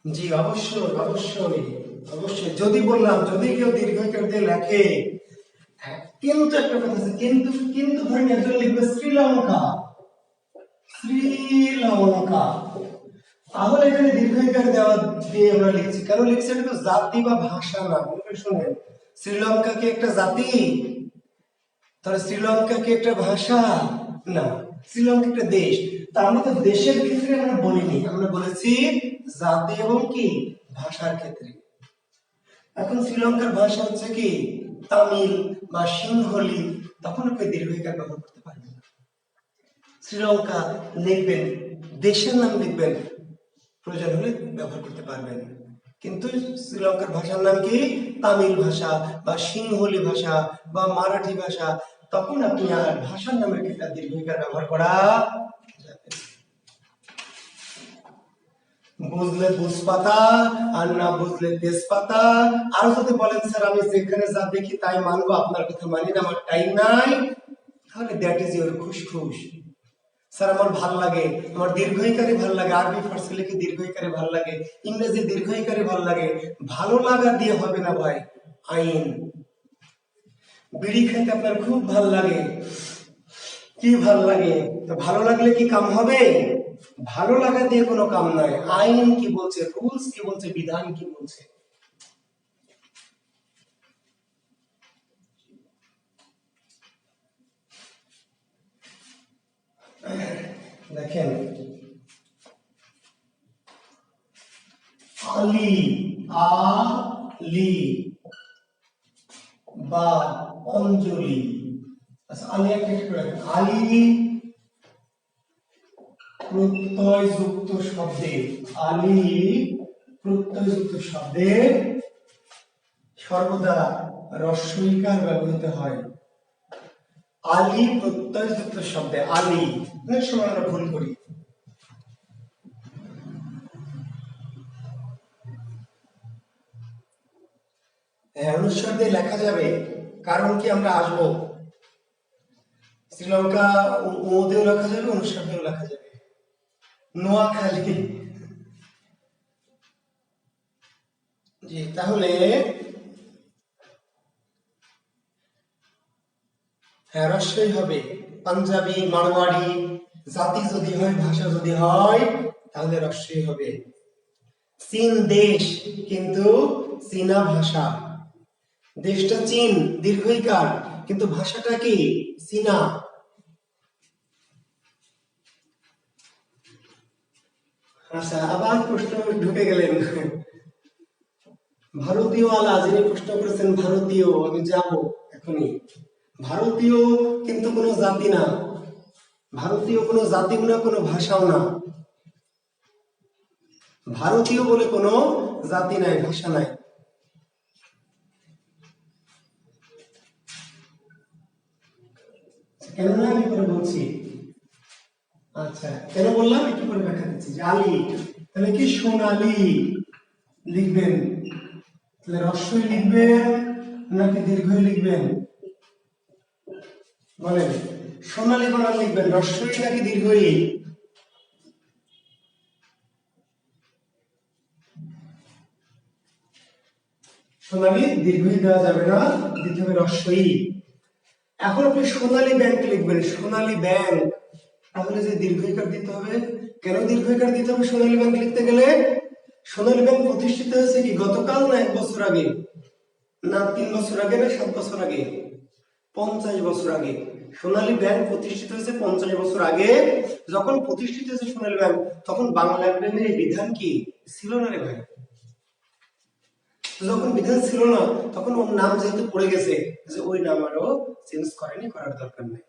জি অবশ্যই অবশ্যই অবশ্যই। যদি বললাম যদি কেউ দীর্ঘইকার দিয়ে লেখে, কিন্তু একটা কথা আছে, কিন্তু কিন্তু ধরেন একজন লিখবে শ্রীলঙ্কা, শ্রীলঙ্কা, তাহলে এখানে দীর্ঘইকার দেওয়া দিয়ে আমরা লিখছি। কেন লিখছি? এটা তো জাতি বা ভাষা না। শুনেন, শ্রীলঙ্কা কি একটা জাতি? তাহলে শ্রীলঙ্কা কি একটা ভাষা? না, শ্রীলঙ্কা একটা দেশ। তা আমরা তো দেশের ক্ষেত্রে আমরা বলিনি, আমরা বলেছি জাতি এবং কি ভাষার ক্ষেত্রে। এখন শ্রীলঙ্কার ভাষা হচ্ছে কি তামিল বা সিংহলি, তখন আপনি দীর্ঘইকার ব্যবহার করতে পারবেন না। শ্রীলঙ্কা লিখবেন, দেশের নাম লিখবেন, প্রয়োজন হলে ব্যবহার করতে পারবেন। কিন্তু শ্রীলঙ্কার ভাষার নাম কি তামিল ভাষা বা সিংহলি ভাষা বা মারাঠি ভাষা, তখন আপনি আর ভাষার নামের ক্ষেত্রে দীর্ঘইকার ব্যবহার করা যাবে। বুঝলে বুঝপাতা, আর না বুঝলে তেজপাতা। আর যদি বলেন স্যার আমি যেখানে যা দেখি তাই মানবো, আপনার কথা মানি না, আমার টাইম নাই, তাহলে দ্যাট ইজ ইউর খুশখুশ। স্যার আমার ভাল লাগে, আমার দীর্ঘইকারে ভাল লাগে, আরবি ফার্সি লিখে দীর্ঘইকারে ভাল লাগে, ইংরেজি দীর্ঘইকারে ভাল লাগে, ভালো লাগা দিয়ে হবে না ভাই। আইন, বিড়ি খেতে আপনার খুব ভাল লাগে, কি ভালো লাগে? তো ভালো লাগলে কি কাম হবে? ভালো লাগা দিয়ে কোনো কাম নয়। আইন কি বলছে, রুলস কি বলছে, বিধান কি বলছে। দেখেন, আলি, আলি বা অঞ্জলি। আচ্ছা, আলি একটা করে রাখেন। আলি প্রত্যয়যুক্ত শব্দে, আলি প্রত্যয়যুক্ত শব্দে সর্বদা হ্রস্বইকার ব্যবহৃত হয়। আলি প্রত্যয়যুক্ত শব্দে, আলি অনেক সময় আমরা ভুল করি। হ্যাঁ, অনুস্বার দিয়ে লেখা যাবে, কারণ কি আমরা আসবো। শ্রীলঙ্কা ও দিয়েও লেখা যাবে, অনুস্বার দিয়েও লেখা যাবে। নোয়াখালী, জি, তাহলে হ্যাঁ রস্যই হবে। পাঞ্জাবি, মারওয়াড়ি জাতি যদি হয়, ভাষা যদি হয়, তাহলে রস্যই হবে। চীন দেশ, কিন্তু চীনা ভাষা। দেশটা চীন, দীর্ঘইকার, কিন্তু ভাষাটা কি চীনা। আচ্ছা, আবার প্রশ্ন ঢুকে গেলেন। ভারতীয় আলা, যিনি প্রশ্ন করেছেন ভারতীয়, আমি যাব এখনই। ভারতীয় কিন্তু কোনো জাতি না, ভারতীয় কোনো জাতিও না, কোনো ভাষাও না। ভারতীয় বলে কোনো জাতি নাই, ভাষা নাই। কেন না আমি পরে বলছি। আচ্ছা, কেন বললাম একটু পরে ব্যাখ্যা দিচ্ছি। আলী তাহলে কি সোনালী লিখবেন, তাহলে হ্রস্বই লিখবেন নাকি দীর্ঘই লিখবেন বলেন? সোনালী বানান লিখবেন, হ্রস্বই নাকি দীর্ঘই? সোনালী দীর্ঘই দেওয়া যাবে না, দিতে হবে হ্রস্বই। এখন আপনি সোনালী ব্যাংক লিখবেন, সোনালী ব্যাংক, তাহলে যে দীর্ঘইকার দিতে হবে। কেন দীর্ঘইকার দিতে হবে সোনালী ব্যাংক লিখতে গেলে? সোনালী ব্যাংক প্রতিষ্ঠিত হয়েছে কি গতকাল না 1 বছর আগে, না 3 বছর আগে, না 7 বছর আগে? 50 বছর আগে। সোনালী ব্যাংক প্রতিষ্ঠিত হয়েছে 50 বছর আগে। যখন প্রতিষ্ঠিত হয়েছে সোনালী ব্যাংক, তখন বাংলা একাডেমির এই বিধান কি ছিল না রে ভাই? যখন বিধান ছিল না, তখন ওর নাম যেহেতু পড়ে গেছে, যে ওই নাম আরো চেঞ্জ করেনি, করার দরকার নেই।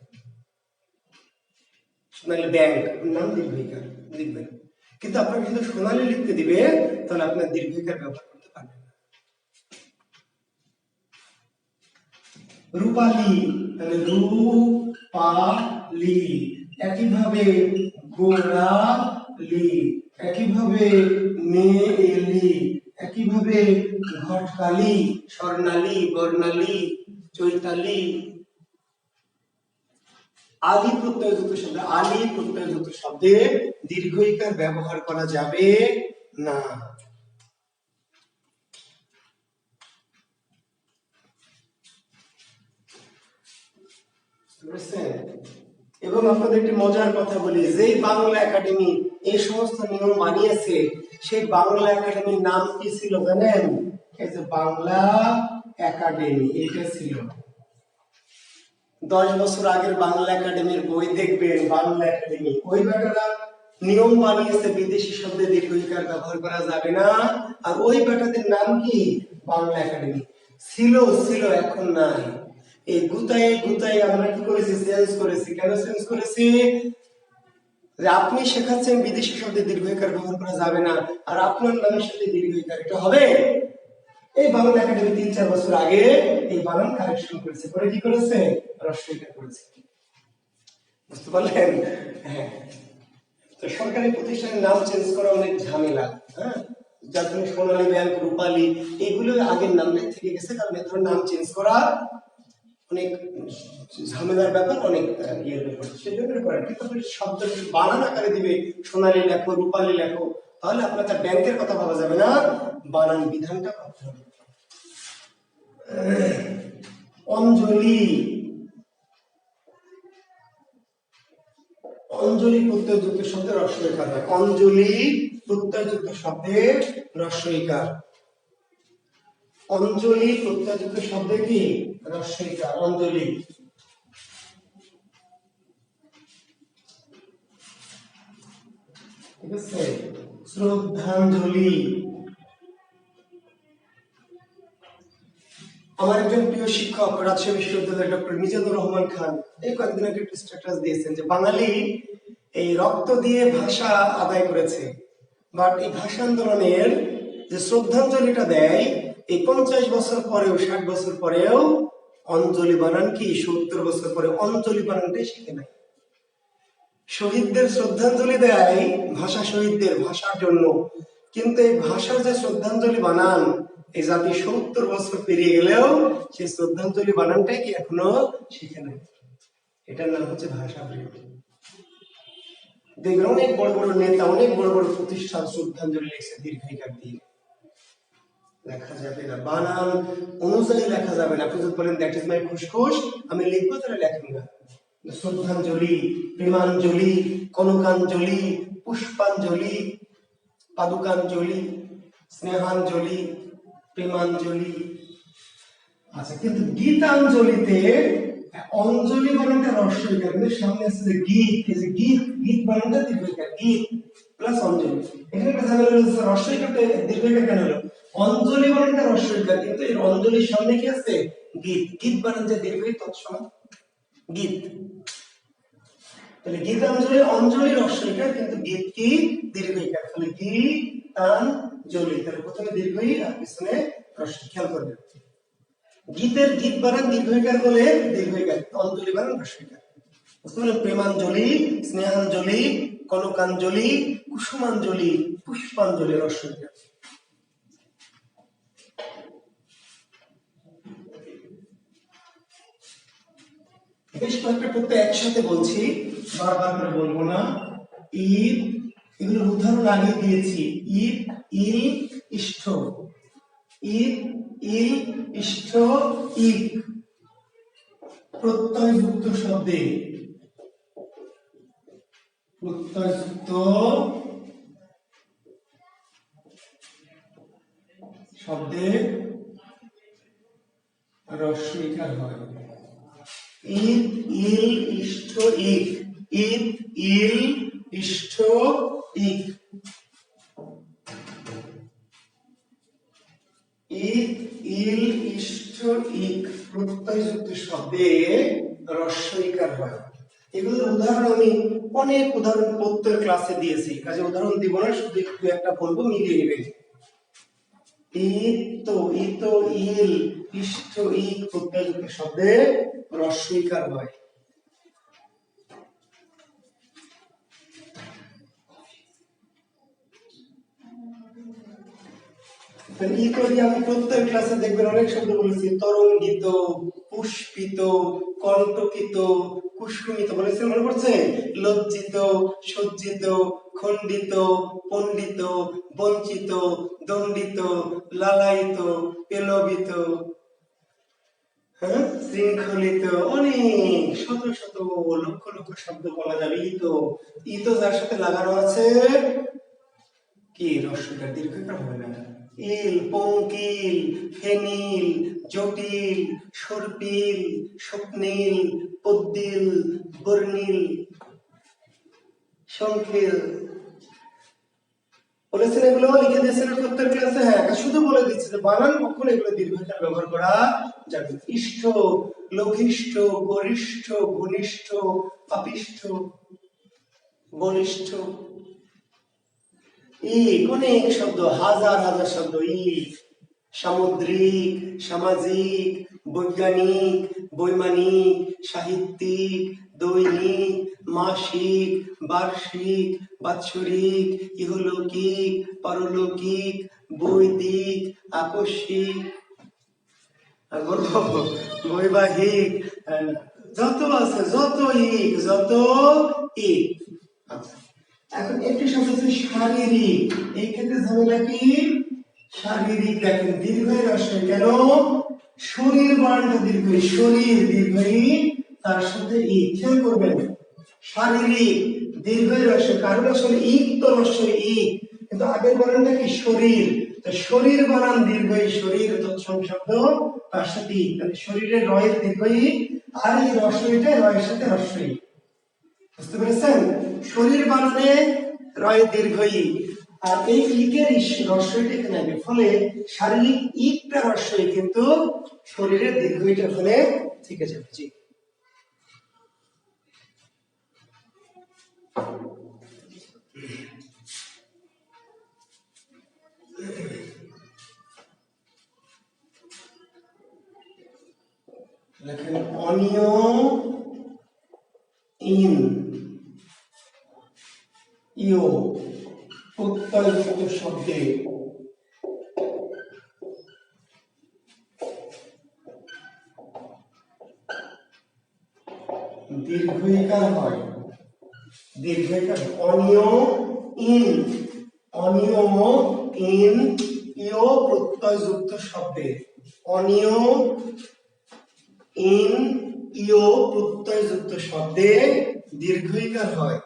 সোনালী ব্যাংক নাম দীর্ঘইকার লিখবেন, কিন্তু আপনাকে যদি সোনালী লিখতে দিবে, তাহলে আপনার দীর্ঘইকার ব্যবহার করতে পারবেন না। রূপালী, তাহলে রূপালী। একইভাবে গোড়ালি, একইভাবে মেয়েলি, একইভাবে ঘটকালী, স্বর্ণালী, বর্ণালী, চৈতালি। আলি প্রত্যয়যুক্ত শব্দে, আলি প্রত্যয়যুক্ত শব্দে দীর্ঘইকার ব্যবহার করা যাবে না। এবং আপনাদের একটি মজার কথা বলি, যেই বাংলা একাডেমি এই সমস্ত নিয়ম বানিয়েছে, সেই বাংলা একাডেমির নাম কি ছিল জানেন? এই যে বাংলা একাডেমি, এটা ছিল। 10 বছর আগের বাংলা একাডেমির বই দেখবেন, বাংলা একাডেমি, ওই বেটারা নিয়ম বানিয়েছে বিদেশি শব্দে দীর্ঘইকার ব্যবহার করা যাবে না, আর ওই বেটাদের নাম কি বাংলা একাডেমি। ছিল ছিল, এখন নাই। এই গুতায়ে গুতায়ে আমরা কি করেছি, চেঞ্জ করেছি। কেন চেঞ্জ করেছি? যে আপনি শেখাচ্ছেন বিদেশি শব্দে দীর্ঘইকার ব্যবহার করা যাবে না, আর আপনার নামের সাথে দীর্ঘইকার, এটা হবে? এই বাংলা একাডেমি 3-4 বছর আগে এই বানান কারেকশন করেছে, করে কি করেছে, হ্রস্বইকার করেছে। বুঝতে পারলেন? হ্যাঁ। তো সরকারি প্রতিষ্ঠানের নাম চেঞ্জ করা অনেক ঝামেলা। হ্যাঁ, যার জন্য সোনালী ব্যাংক, রূপালী, এগুলো আগের নামটাই থেকে গেছে, কারণ এ ধরনের নাম চেঞ্জ করা অনেক ঝামেলার ব্যাপার, অনেক ইয়ের ব্যাপার, সেই জন্য করেন। কিন্তু আপনি শব্দ বানান আকারে দিবে, সোনালী লেখো, রূপালী লেখো, তাহলে আপনার তার ব্যাংকের কথা ভাবা যাবে না, বানান বিধানটা ভাবতে হবে। অঞ্জলি, অঞ্জলি প্রত্যয়যুক্ত শব্দে রস্বইকার হয়। অঞ্জলি প্রত্যয়যুক্ত শব্দে রস্বইকার। অঞ্জলি প্রত্যয়যুক্ত শব্দে কি রস্বইকার অঞ্জলি। ঠিক আছে। শ্রদ্ধাঞ্জলি। আমার একজন প্রিয় শিক্ষক রাজশাহী বিশ্ববিদ্যালয়ের ডক্টর মিজানুর রহমান খান এই কয়েকদিন আগে একটা স্ট্যাটাস দিয়েছেন যে বাঙালি এই রক্ত দিয়ে ভাষা আদায় করেছে, বাট এই ভাষা আন্দোলনের যে শ্রদ্ধাঞ্জলিটা দেয় এই 50 বছর পরেও 60 বছর পরেও অঞ্জলি বানান কি 70 বছর পরে অঞ্জলি বানানটাই শিখে নাই। শহীদদের শ্রদ্ধাঞ্জলি দেয় ভাষা শহীদদের ভাষার জন্য, কিন্তু এই ভাষার যে শ্রদ্ধাঞ্জলি বানান এই জাতি 70 বছর পেরিয়ে গেলেও সেই শ্রদ্ধাঞ্জলি বানানটাই কি এখনো শিখে নাই। এটার নাম হচ্ছে ভাষা প্রেম। দেখবেন অনেক বড় বড় নেতা অনেক বড় বড় প্রতিষ্ঠান শ্রদ্ধাঞ্জলি লিখছে দীর্ঘিকার দিয়ে, লেখা যাবে না, বানান অনুযায়ী লেখা যাবে না। আপনি যদি বলেন দ্যাট ইজ মাই ফুসফুস আমি লিখবো তাহলে লেখেন না। শ্রদ্ধাঞ্জলি, প্রেমাঞ্জলি, কনকাঞ্জলি, পুষ্পাঞ্জলি, পাদুকাঞ্জলি, স্নেহাঞ্জলি, প্রেমাঞ্জলি। আচ্ছা, কিন্তু গীতাঞ্জলিতে অঞ্জলি বানানটা রস্বইকার, কিন্তু সামনে আছে যে গীত, এই যে গীত, গীত বানানটা দীর্ঘইকার, গীত প্লাস অঞ্জলি। এখানে একটা ঝামেলা হচ্ছে রস্বইকারটা দীর্ঘইকার কেন হলো? অঞ্জলি বানানটা রস্বইকার, কিন্তু এর অঞ্জলির সামনে কি আছে গীত, গীত বানান যে দীর্ঘই তৎসম গীত। তাহলে গীতাঞ্জলি অঞ্জলি রস্বইকার কিন্তু গীত কি দীর্ঘইকার, তাহলে গীতাঞ্জলি। তাহলে প্রথমে দীর্ঘই আর পিছনে রস্বই। খেয়াল করবেন গীতের গীত বানান দীর্ঘইকার বলে দীর্ঘইকার, অঞ্জলি বানান রস্বইকার। প্রেমাঞ্জলি, স্নেহাঞ্জলি, কনকাঞ্জলি, কুসুমাঞ্জলি, পুষ্পাঞ্জলি রস্বইকার। বেশ কয়েকটা প্রত্যয় একসাথে বলছি, বারবার করে বলবো না। ঈদ, এগুলোর উদাহরণ আগে দিয়েছি। ঈদ, ইল, ইষ্ঠ। ঈদ, ইল, ইষ্ঠ, ঈদ প্রত্যয়যুক্ত শব্দে, প্রত্যয়যুক্ত শব্দে রস্বইকার হয়। ঈদ, ইল, ইষ্ঠ, ঈদ। ঈদ, ইল, ইষ্ঠ, ঈদ। ঈদ, ইল, ইষ্ঠ, ঈদ প্রত্যয়যুক্ত শব্দে রস্বইকার হয়। এগুলোর উদাহরণ আমি অনেক উদাহরণ প্রত্যয়ের ক্লাসে দিয়েছি, কাজে উদাহরণ দিব না, শুধু একটু একটা বলবো, মিলিয়ে নেবেন। ঈদ, ইত, ইল, ইষ্ঠ, ঈদ প্রত্যয়যুক্ত শব্দে রস্বইকার হয়। আমি প্রত্যেক ক্লাসে দেখবেন অনেক শব্দ বলেছি, তরঙ্গিত, পুষ্পিত, কণ্টকিত, কুসুমিত বলেছি, মনে পড়ছে? লজ্জিত, সজ্জিত, খণ্ডিত, পণ্ডিত, বঞ্চিত, দণ্ডিত, লালায়িত, পেলবিত, হ্যাঁ, শৃঙ্খলিত, অনেক শত শত লক্ষ লক্ষ শব্দ বলা যাবে। ইতো যার সাথে লাগানো আছে কি রস্বইকার, দীর্ঘইকার হবে না। ইল, পঙ্কিল, ফেনিল, জটিল, সর্পিল, স্বপ্নিল, পদ্মিল, বর্ণিল, সংখিল বলেছেন, এগুলো লিখে দিয়েছেন প্রত্যেক ক্লাসে। হ্যাঁ, শুধু বলে দিচ্ছে যে বানান কখন এগুলো দীর্ঘইকার ব্যবহার করা যাবে। ইষ্ঠ, লঘিষ্ঠ, গরিষ্ঠ, ঘনিষ্ঠ, পাপিষ্ঠ, বলিষ্ঠ। অনেক শব্দ, হাজার হাজার শব্দ। সামুদ্রিক, সামাজিক, বৈজ্ঞানিক, বৈমানিক, সাহিত্যিক, দৈনিক, মাসিক, বার্ষিক, বাৎসরিক, ইহলৌকিক, পারলৌকিক, বৈদিক, আকস্মিক, বৈবাহিক, যত আছে, যত যত আচ্ছা, এখন একটি শব্দ হচ্ছে শারীরিক। এই ক্ষেত্রে ঝামেলা কি? শারীরিক, দেখেন দীর্ঘই রস্বই, কেন? শরীর বানানটা দীর্ঘই, শরীর দীর্ঘই, তার সাথে ই। খেয়াল করবেন শারীরিক, দীর্ঘ রস্বই, কারণ আসলে ইক তো রস্বই ইক, কিন্তু আগের বানানটা কি শরীর, তো শরীর বানান দীর্ঘই, শরীর তৎসম শব্দ তার সাথে ইক, তাহলে শরীরের রয়ের দীর্ঘই, আর এই রস্বইটা রয়ের সাথে রস্বই। বুঝতে পেরেছেন? শরীর বানানে রয় দীর্ঘই, আর এই ইকের রস্বইটা এখানে আসবে, ফলে শারীরিক ইকটা রস্বই, কিন্তু শরীরের দীর্ঘইটা ফলে থেকে যাবে। জি, লেখেন অনিয় ইন ইও প্রত্যয়যুক্ত শব্দে দীর্ঘইকার হয়, দীর্ঘইকার অনিয় ইন, অনিয় ইন ইও প্রত্যয়যুক্ত শব্দে, অনিয় ইন ইও প্রত্যয়যুক্ত শব্দে দীর্ঘইকার হয়।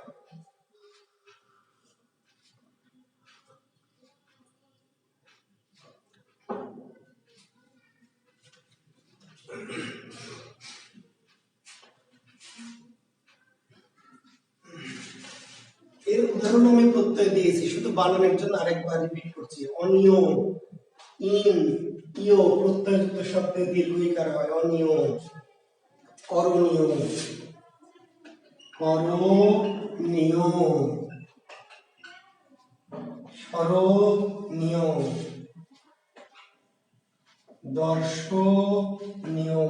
এর উদাহরণ আমি প্রত্যয় দিয়েছি, শুধু বানানোর জন্য আরেকবার রিপিট করছি। অনিয় ইন ইও প্রত্যয়যুক্ত শব্দে দীর্ঘইকার হয়, অনিয়। করণীয়, করণীয়, স্মরণীয়, দর্শনীয়,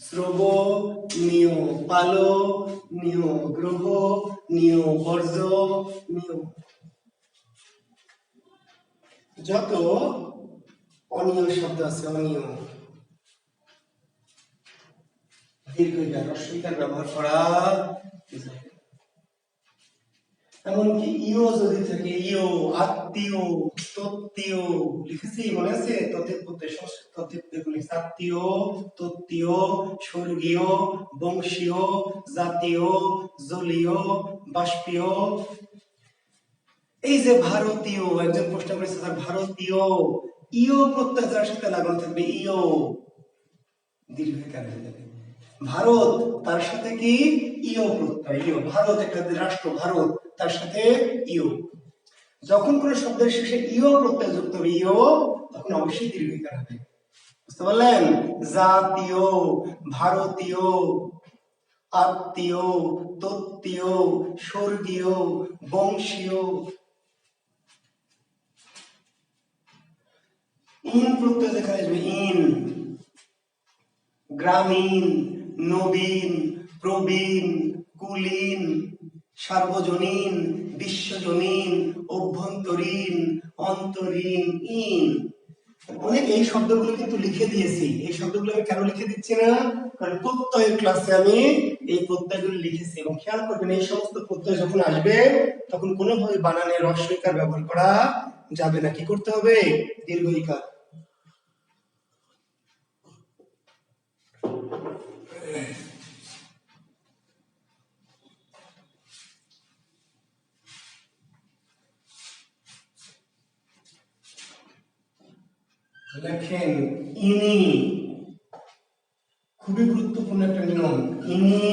শ্রবণীয়, পালনীয়, গ্রহণীয়, বর্জনীয়, যত অনিয় শব্দ আছে, অনিয় দীর্ঘইকার রস্বইকার ব্যবহার করা যায়। এমনকি ইও যদি থাকে, ইও আত্মীয়, তত্ত্বীয়, লিখেছি মনে আছে? তথ্যের প্রত্যয়, সংস্কৃত তথ্যের প্রত্যয় লিখেছি, আত্মীয়, তত্ত্বীয়, স্বর্গীয়, বংশীয়, জাতীয়, জলীয়, বাষ্পীয়। এই যে ভারতীয়, একজন প্রশ্ন করেছে স্যার ভারতীয়, ইও প্রত্যয় যার সাথে লাগানো থাকবে, ইও দীর্ঘইকার হয়ে যাবে। ভারত, তার সাথে কি ইও প্রত্যয়, ইও। ভারত একটা রাষ্ট্র, ভারত, তার সাথে ইও। যখন কোন শব্দের শেষে ইও প্রত্যয় যুক্ত হবে, ইও, তখন অবশ্যই দীর্ঘইকার হবে। বুঝতে পারলেন? জাতীয়, ভারতীয়, আত্মীয়, তত্ত্বীয়, স্বর্গীয়, বংশীয়। ইন প্রত্যয় যেখানে আসবে, ইন, গ্রামীণ, নবীন, প্রবীণ, কুলীন, সার্বজনীন, বিশ্বজনীন, অভ্যন্তরীণ, অন্তরীণ, ইন। অনেক এই শব্দগুলো কিন্তু লিখে দিয়েছি। এই শব্দগুলো আমি কেন লিখে দিচ্ছি না? কারণ প্রত্যয়ের ক্লাসে আমি এই প্রত্যয়গুলো লিখেছি, এবং খেয়াল করবেন এই সমস্ত প্রত্যয় যখন আসবে তখন কোনোভাবে বানানে রস্বইকার ব্যবহার করা যাবে না। কি করতে হবে? দীর্ঘইকার। লেখেন ইনি, খুবই গুরুত্বপূর্ণ একটা নিয়ম। ইনি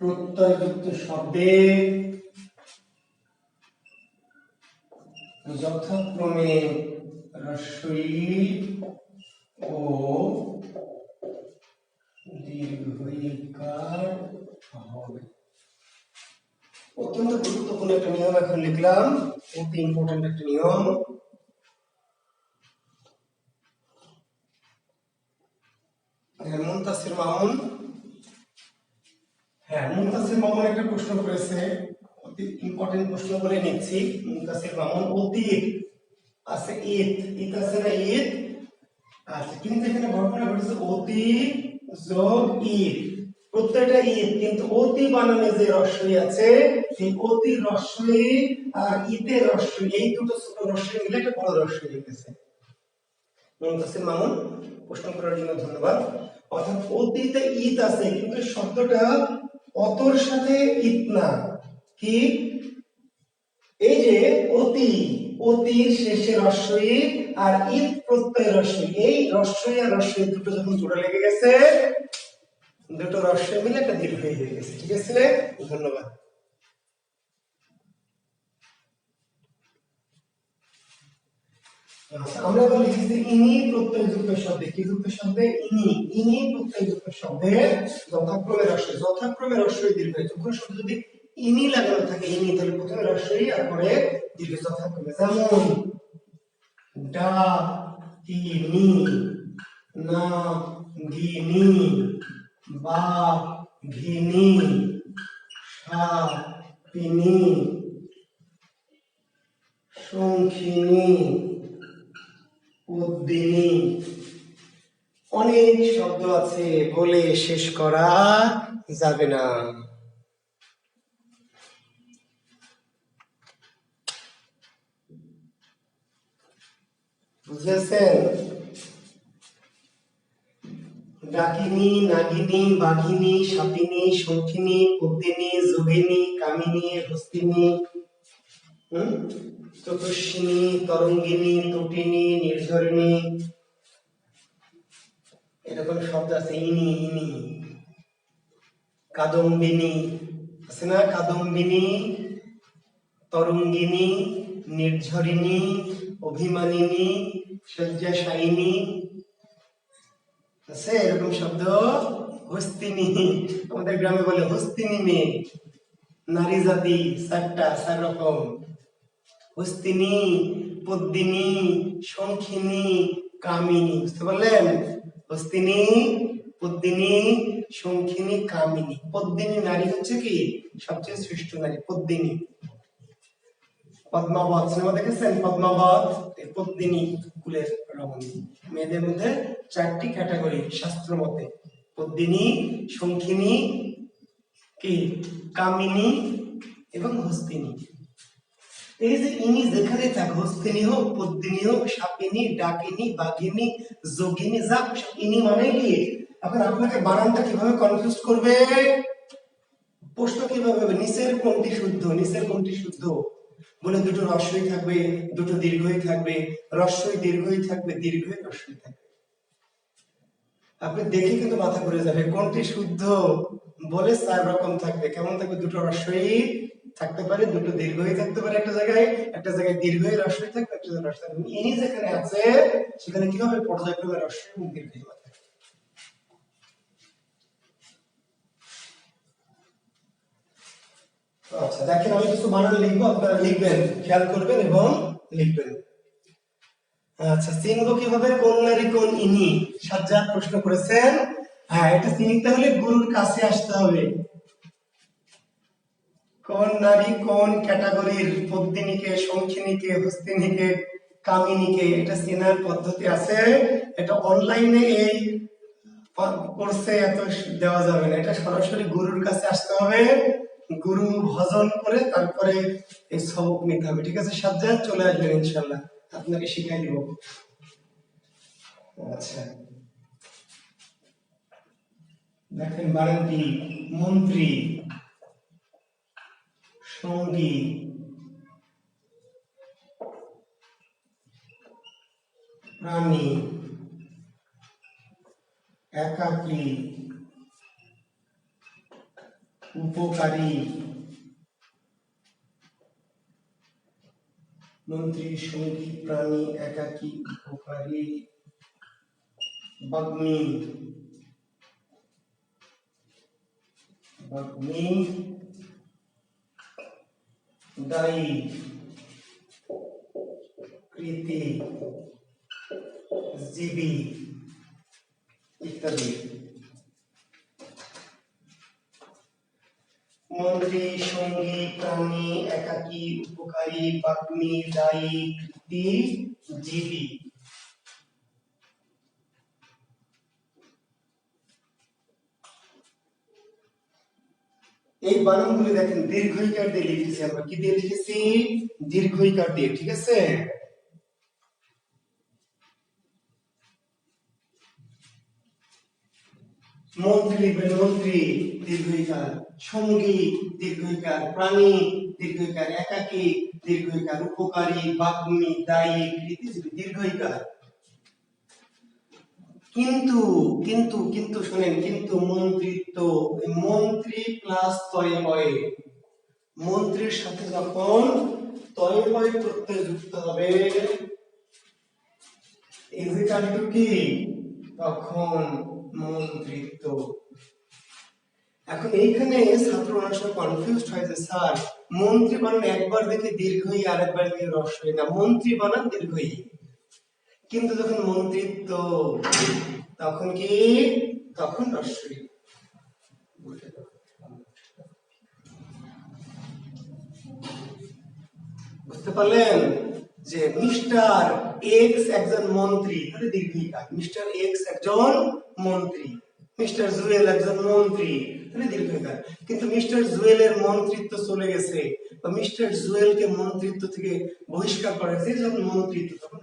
প্রত্যয়যুক্ত শব্দে যথাক্রমে রস্বই ও দীর্ঘইকার হবে। অত্যন্ত গুরুত্বপূর্ণ একটা নিয়ম এখন লিখলাম, অতি ইম্পর্টেন্ট একটা নিয়ম। মুনতাসির মামুন, মুনতাসির মামুন একটা প্রশ্ন করেছে, অতি ইম্পর্টেন্ট প্রশ্ন বলে নিচ্ছি। মুনতাসির মামুন, অতীত আছে, ঈদ, ঈদ আছে না, ঈদ আছে, কিন্তু এখানে ঘটনা ঘটেছে অতি যোগ ঈদ, প্রত্যেকটা ঈদ, কিন্তু অতি বানানে যে রস্বই আছে, সেই অতি রস্বই আর ঈদের রস্বই, এই দুটো ছোট রস্বই মিলে একটা বড় রস্বই লিখেছে। মুনতাসির মামুন, প্রশ্ন করার জন্য ধন্যবাদ। অর্থাৎ অতীতে ঈদ আছে, কিন্তু শব্দটা অতর সাথে ইতনা কি, এই যে অতি, অতির শেষে রস্বই আর ঈদ প্রত্যয় রস্বই, এই রস্বই আর রস্বই দুটো যখন জোড়া লেগে গেছে, দুটো রস্বই মিলে একটা দীর্ঘ হয়ে গেছে। ঠিক আছে, ধন্যবাদ। আমরা এবার লিখেছি ইনি প্রত্যয়যুক্ত শব্দে, কি যুক্ত শব্দে? ইনি। ইনি প্রত্যয়যুক্ত শব্দে যথাক্রমে রস্বই, যথাক্রমে রস্বই দীর্ঘ। যখন শব্দ যদি ইনি লাগানো থাকে, ইনি, তাহলে প্রথমে রস্বই আর পরে দীর্ঘ যথাক্রমে। যেমন ডা তিনি, না গিনি, বা ঘিনি, সা পিনি, শঙ্খিনী, উদ্দিনী। অনেক শব্দ আছে, বলে শেষ করা যাবে না। বুঝেছেন? ডাকিনী, নাগিনী, বাঘিনী, সাপিনী, শঙ্খিনী, পদ্মিনী, যোগিনী, কামিনী, হস্তিনী, চতুষ্িনী, তরঙ্গিনী, তটিনী, নির্ঝরিণী, এরকম শব্দ আছে। ইনি, ইনি। কাদম্বিনী আছে না? কাদম্বিনী, তরঙ্গিনী, নির্ঝরিণী, অভিমানিনী, শয্যাশায়িনী, আছে এরকম শব্দ। হস্তিনী, আমাদের গ্রামে বলে হস্তিনী মেয়ে। নারী জাতি চারটা, 4 রকম। হস্তিনী, পদ্মিনী, শঙ্খিনী, কামিনী। বুঝতে পারলেন? হস্তিনী, পদ্মিনী, শঙ্খিনী, কামিনী। পদ্মিনী নারী হচ্ছে কি সবচেয়ে শ্রেষ্ঠ নারী, পদ্মিনী। পদ্মাবত সিনেমা দেখেছেন? পদ্মাবত পদ্মিনী কুলের রমণী। মেয়েদের মধ্যে 4টি ক্যাটাগরি শাস্ত্র মতে: পদ্মিনী, শঙ্খিনী, কি কামিনী এবং হস্তিনী। এই যে ইনি যেখানে থাকে, হস্তিনী হোক, পদ্মিনী হোক, সাপিনী, ডাকিনী, বাঘিনী, যোগিনী, যা ইনি মানে কি। এখন আপনাকে বানানটা কিভাবে কনফিউজ করবে, প্রশ্ন কিভাবে হবে, নিচের কোনটি শুদ্ধ, নিচের কোনটি শুদ্ধ বলে দুটো রস্বই থাকবে, দুটো দীর্ঘই থাকবে, রস্বই দীর্ঘই থাকবে, দীর্ঘই রস্বই থাকবে। আপনি দেখে কিন্তু মাথা ঘুরে যাবে কোনটি শুদ্ধ বলে 4 রকম থাকবে। কেমন থাকবে? দুটো রস্বই থাকতে পারে, দুটো দীর্ঘই থাকতে পারে, একটা জায়গায় দীর্ঘই রস্বই থাকবে, একটা জায়গায় রস্বই থাকবে। ইনি যেখানে আছে সেখানে কি হবে? পর্যায়ক্রমে রস্বই এবং দীর্ঘই হবে। আচ্ছা দেখেন, আমি কিছু বানান লিখবো, আপনারা লিখবেন, খেয়াল করবেন এবং লিখবেন। আচ্ছা, চিনবো কিভাবে কোন নারী কোন ইনি? সাজ্জাদ প্রশ্ন করেছেন। হ্যাঁ, এটা চিনতে হলে গুরুর কাছে আসতে হবে। কোন নারী কোন ক্যাটাগরির, পদ্মিনীকে, শঙ্খিনীকে, হস্তিনীকে, কামিনীকে, এটা চেনার পদ্ধতি আছে। এটা অনলাইনে এই কোর্সে এত দেওয়া যাবে না, এটা সরাসরি গুরুর কাছে আসতে হবে, গুরু ভজন করে তারপরে এই সবক নিতে হবে। ঠিক আছে সাজ্জাদ, চলে আসবেন ইনশাল্লাহ, আপনাকে শিখাই দিব। আচ্ছা দেখেন বানানটি: মন্ত্রী, সঙ্গী, প্রাণী, একাকী, উপকারী। মন্ত্রী, সঙ্গী, প্রাণী, একাকী, উপকারী, বাগ্মী, বাগ্মী, দায়ী, কৃতি, জীবী ইত্যাদি। মন্ত্রী, সঙ্গী, প্রাণী, একাকী, উপকারী, বাগ্মী, দায়ী, কৃতি, জীবী। এই বানানগুলি দেখেন দীর্ঘইকার দিয়ে লিখেছি আমরা। কি দিয়ে লিখেছি? দীর্ঘইকার দিয়ে। ঠিক আছে, মন্ত্রী লিখবেন মন্ত্রী দীর্ঘইকার, সঙ্গী দীর্ঘইকার, প্রাণী দীর্ঘইকার, একাকী দীর্ঘইকার, উপকারী, বাগ্মী, দায়ী, কৃতিজীবী দীর্ঘইকার। কিন্তু কিন্তু কিন্তু শুনেন, কিন্তু মন্ত্রিত্ব, মন্ত্রী প্লাস তয়ে বয়ে, মন্ত্রীর সাথে যখন তয়ে বয়ে প্রত্যয় যুক্ত হবে ইজিক্যাল টু কি, তখন মন্ত্রিত্ব। এখন এইখানে ছাত্র অনেক সময় কনফিউজড হয় যে স্যার মন্ত্রী বানান একবার দেখে দীর্ঘই আর একবার দেখে হ্রস্বই, না মন্ত্রী বানান দীর্ঘই, কিন্তু যখন মন্ত্রিত্ব তখন কি, তখন হ্রস্বই। বুঝতে পারলেন যে মিস্টার এক্স একজন মন্ত্রী, তাহলে দীর্ঘিকার, মিস্টার এক্স একজন মন্ত্রী, মিস্টার জুয়েল একজন মন্ত্রী, তাহলে দীর্ঘিকার। কিন্তু মিস্টার জুয়েলের মন্ত্রিত্ব চলে গেছে বা মিস্টার জুয়েলকে মন্ত্রিত্ব থেকে বহিষ্কার করা হয়েছে, যখন মন্ত্রিত্ব তখন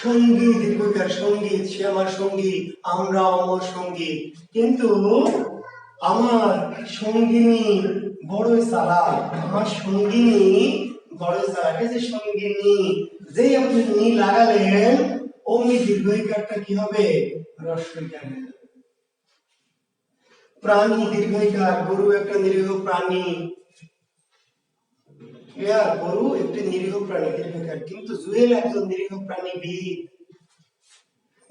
সঙ্গী দীর্ঘকার, সঙ্গীত, সে আমার সঙ্গী, আমরা অমর সঙ্গী, কিন্তু আমার সঙ্গিনী বড়ই চালাক, আমার সঙ্গিনী বড়ই চালাক। এই যে সঙ্গিনী, যেই আপনি নি লাগালেন অমনি দীর্ঘইকারটা কি হবে, হ্রস্বইকার। প্রাণী দীর্ঘইকার, গরু একটা নিরীহ প্রাণী, গরু একটি নিরীহ প্রাণী দীর্ঘইকার, কিন্তু জুয়েল একজন নিরীহ প্রাণীবিদ।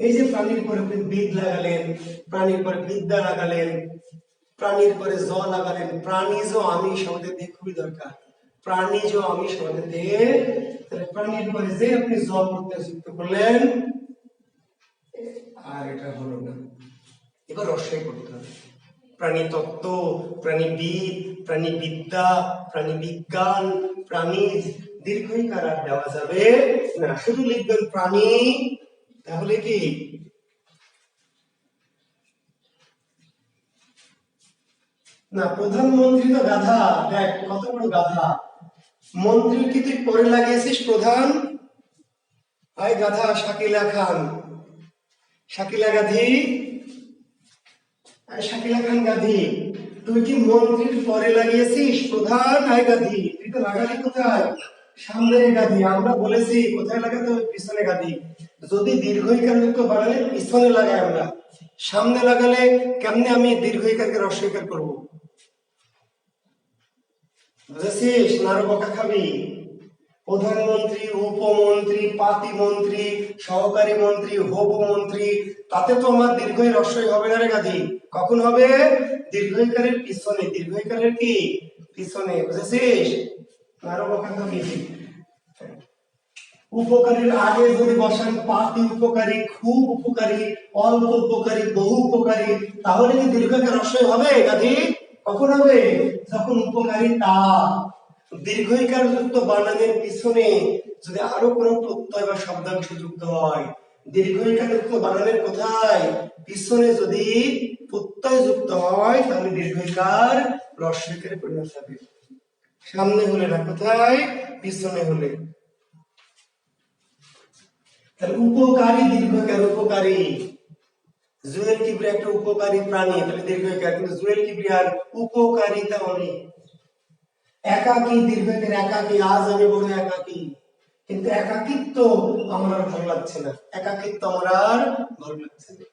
এই যে প্রাণীর পরে আপনি বিদ লাগালেন, প্রাণীর পরে বিদ্যা লাগালেন, প্রাণীর পরে জ লাগালেন, প্রাণীজ আমি শব্দে দিয়ে খুবই দরকার, প্রাণীজ আমি শব্দে দিয়ে, তাহলে প্রাণীর পরে যে আপনি জ প্রত্যয় যুক্ত করলেন, আর এটা হলো না, এবার রস্বই করতে হবে। প্রাণী তত্ত্ব, প্রাণীবিদ, প্রাণী বিদ্যা, প্রাণী বিজ্ঞান, প্রাণীজ, দীর্ঘইকার আর দেওয়া যাবে না, শুধু লিখবেন প্রাণী। তাহলে কি না, প্রধানমন্ত্রী তো গাধা, দেখ কত বড় গাধা, মন্ত্রীর কি তুই পরে লাগিয়েছিস প্রধান, আয় গাধা, শাকিলা খান, শাকিলা গাধী, শাকিলা খান গাধী, তুই কি মন্ত্রীর পরে লাগিয়েছিস প্রধান, আয় গাধী, তুই তো লাগালি কোথায়, সামনে গাধী, আমরা বলেছি কোথায় লাগাতে হবে, পিছনে গাধী। যদি দীর্ঘইকার যুক্ত বানালে পিছনে লাগাই আমরা, সামনে লাগালে কেমনে আমি দীর্ঘইকারকে হ্রস্বইকার করব, বুঝেছিস, নারো বকা খাবি। প্রধানমন্ত্রী, উপমন্ত্রী, পাতিমন্ত্রী, সহকারী মন্ত্রী, হবু মন্ত্রী, তাতে তো আমার দীর্ঘই হ্রস্বই হবে না রে গাধী, কখন হবে, দীর্ঘইকারের পিছনে, দীর্ঘইকারের কি পিছনে, বুঝেছিস, নারো বকা খাবি। উপকারীর আগে যদি বসান পাতি উপকারী, খুব উপকারী, অল্প উপকারী, বহু উপকারী, তাহলে কি দীর্ঘইকার হ্রস্বই হবে গাধী, কখন হবে, যখন উপকারী তা। দীর্ঘইকার যুক্ত বানানের পিছনে যদি আরো কোনো প্রত্যয় বা শব্দাংশ যুক্ত হয়, দীর্ঘইকার যুক্ত বানানের কোথায়, পিছনে যদি প্রত্যয় যুক্ত হয়, তাহলে দীর্ঘইকার হ্রস্বইকারে পরিণত হবে, সামনে হলে না, কোথায়, পিছনে হলে। তাহলে উপকারী দীর্ঘইকার, উপকারী, জুয়েল কিবরিয়া একটা উপকারী প্রাণী, তাহলে দীর্ঘইকার, কিন্তু জুয়েল কিবরিয়ার উপকারিতা অনেক। একাকী দীর্ঘইকার, একাকী, আজ আমি বড় একাকী, কিন্তু একাকিত্ব আমার আর ভালো লাগছে না, একাকিত্ব আমার আর ভালো লাগছে না।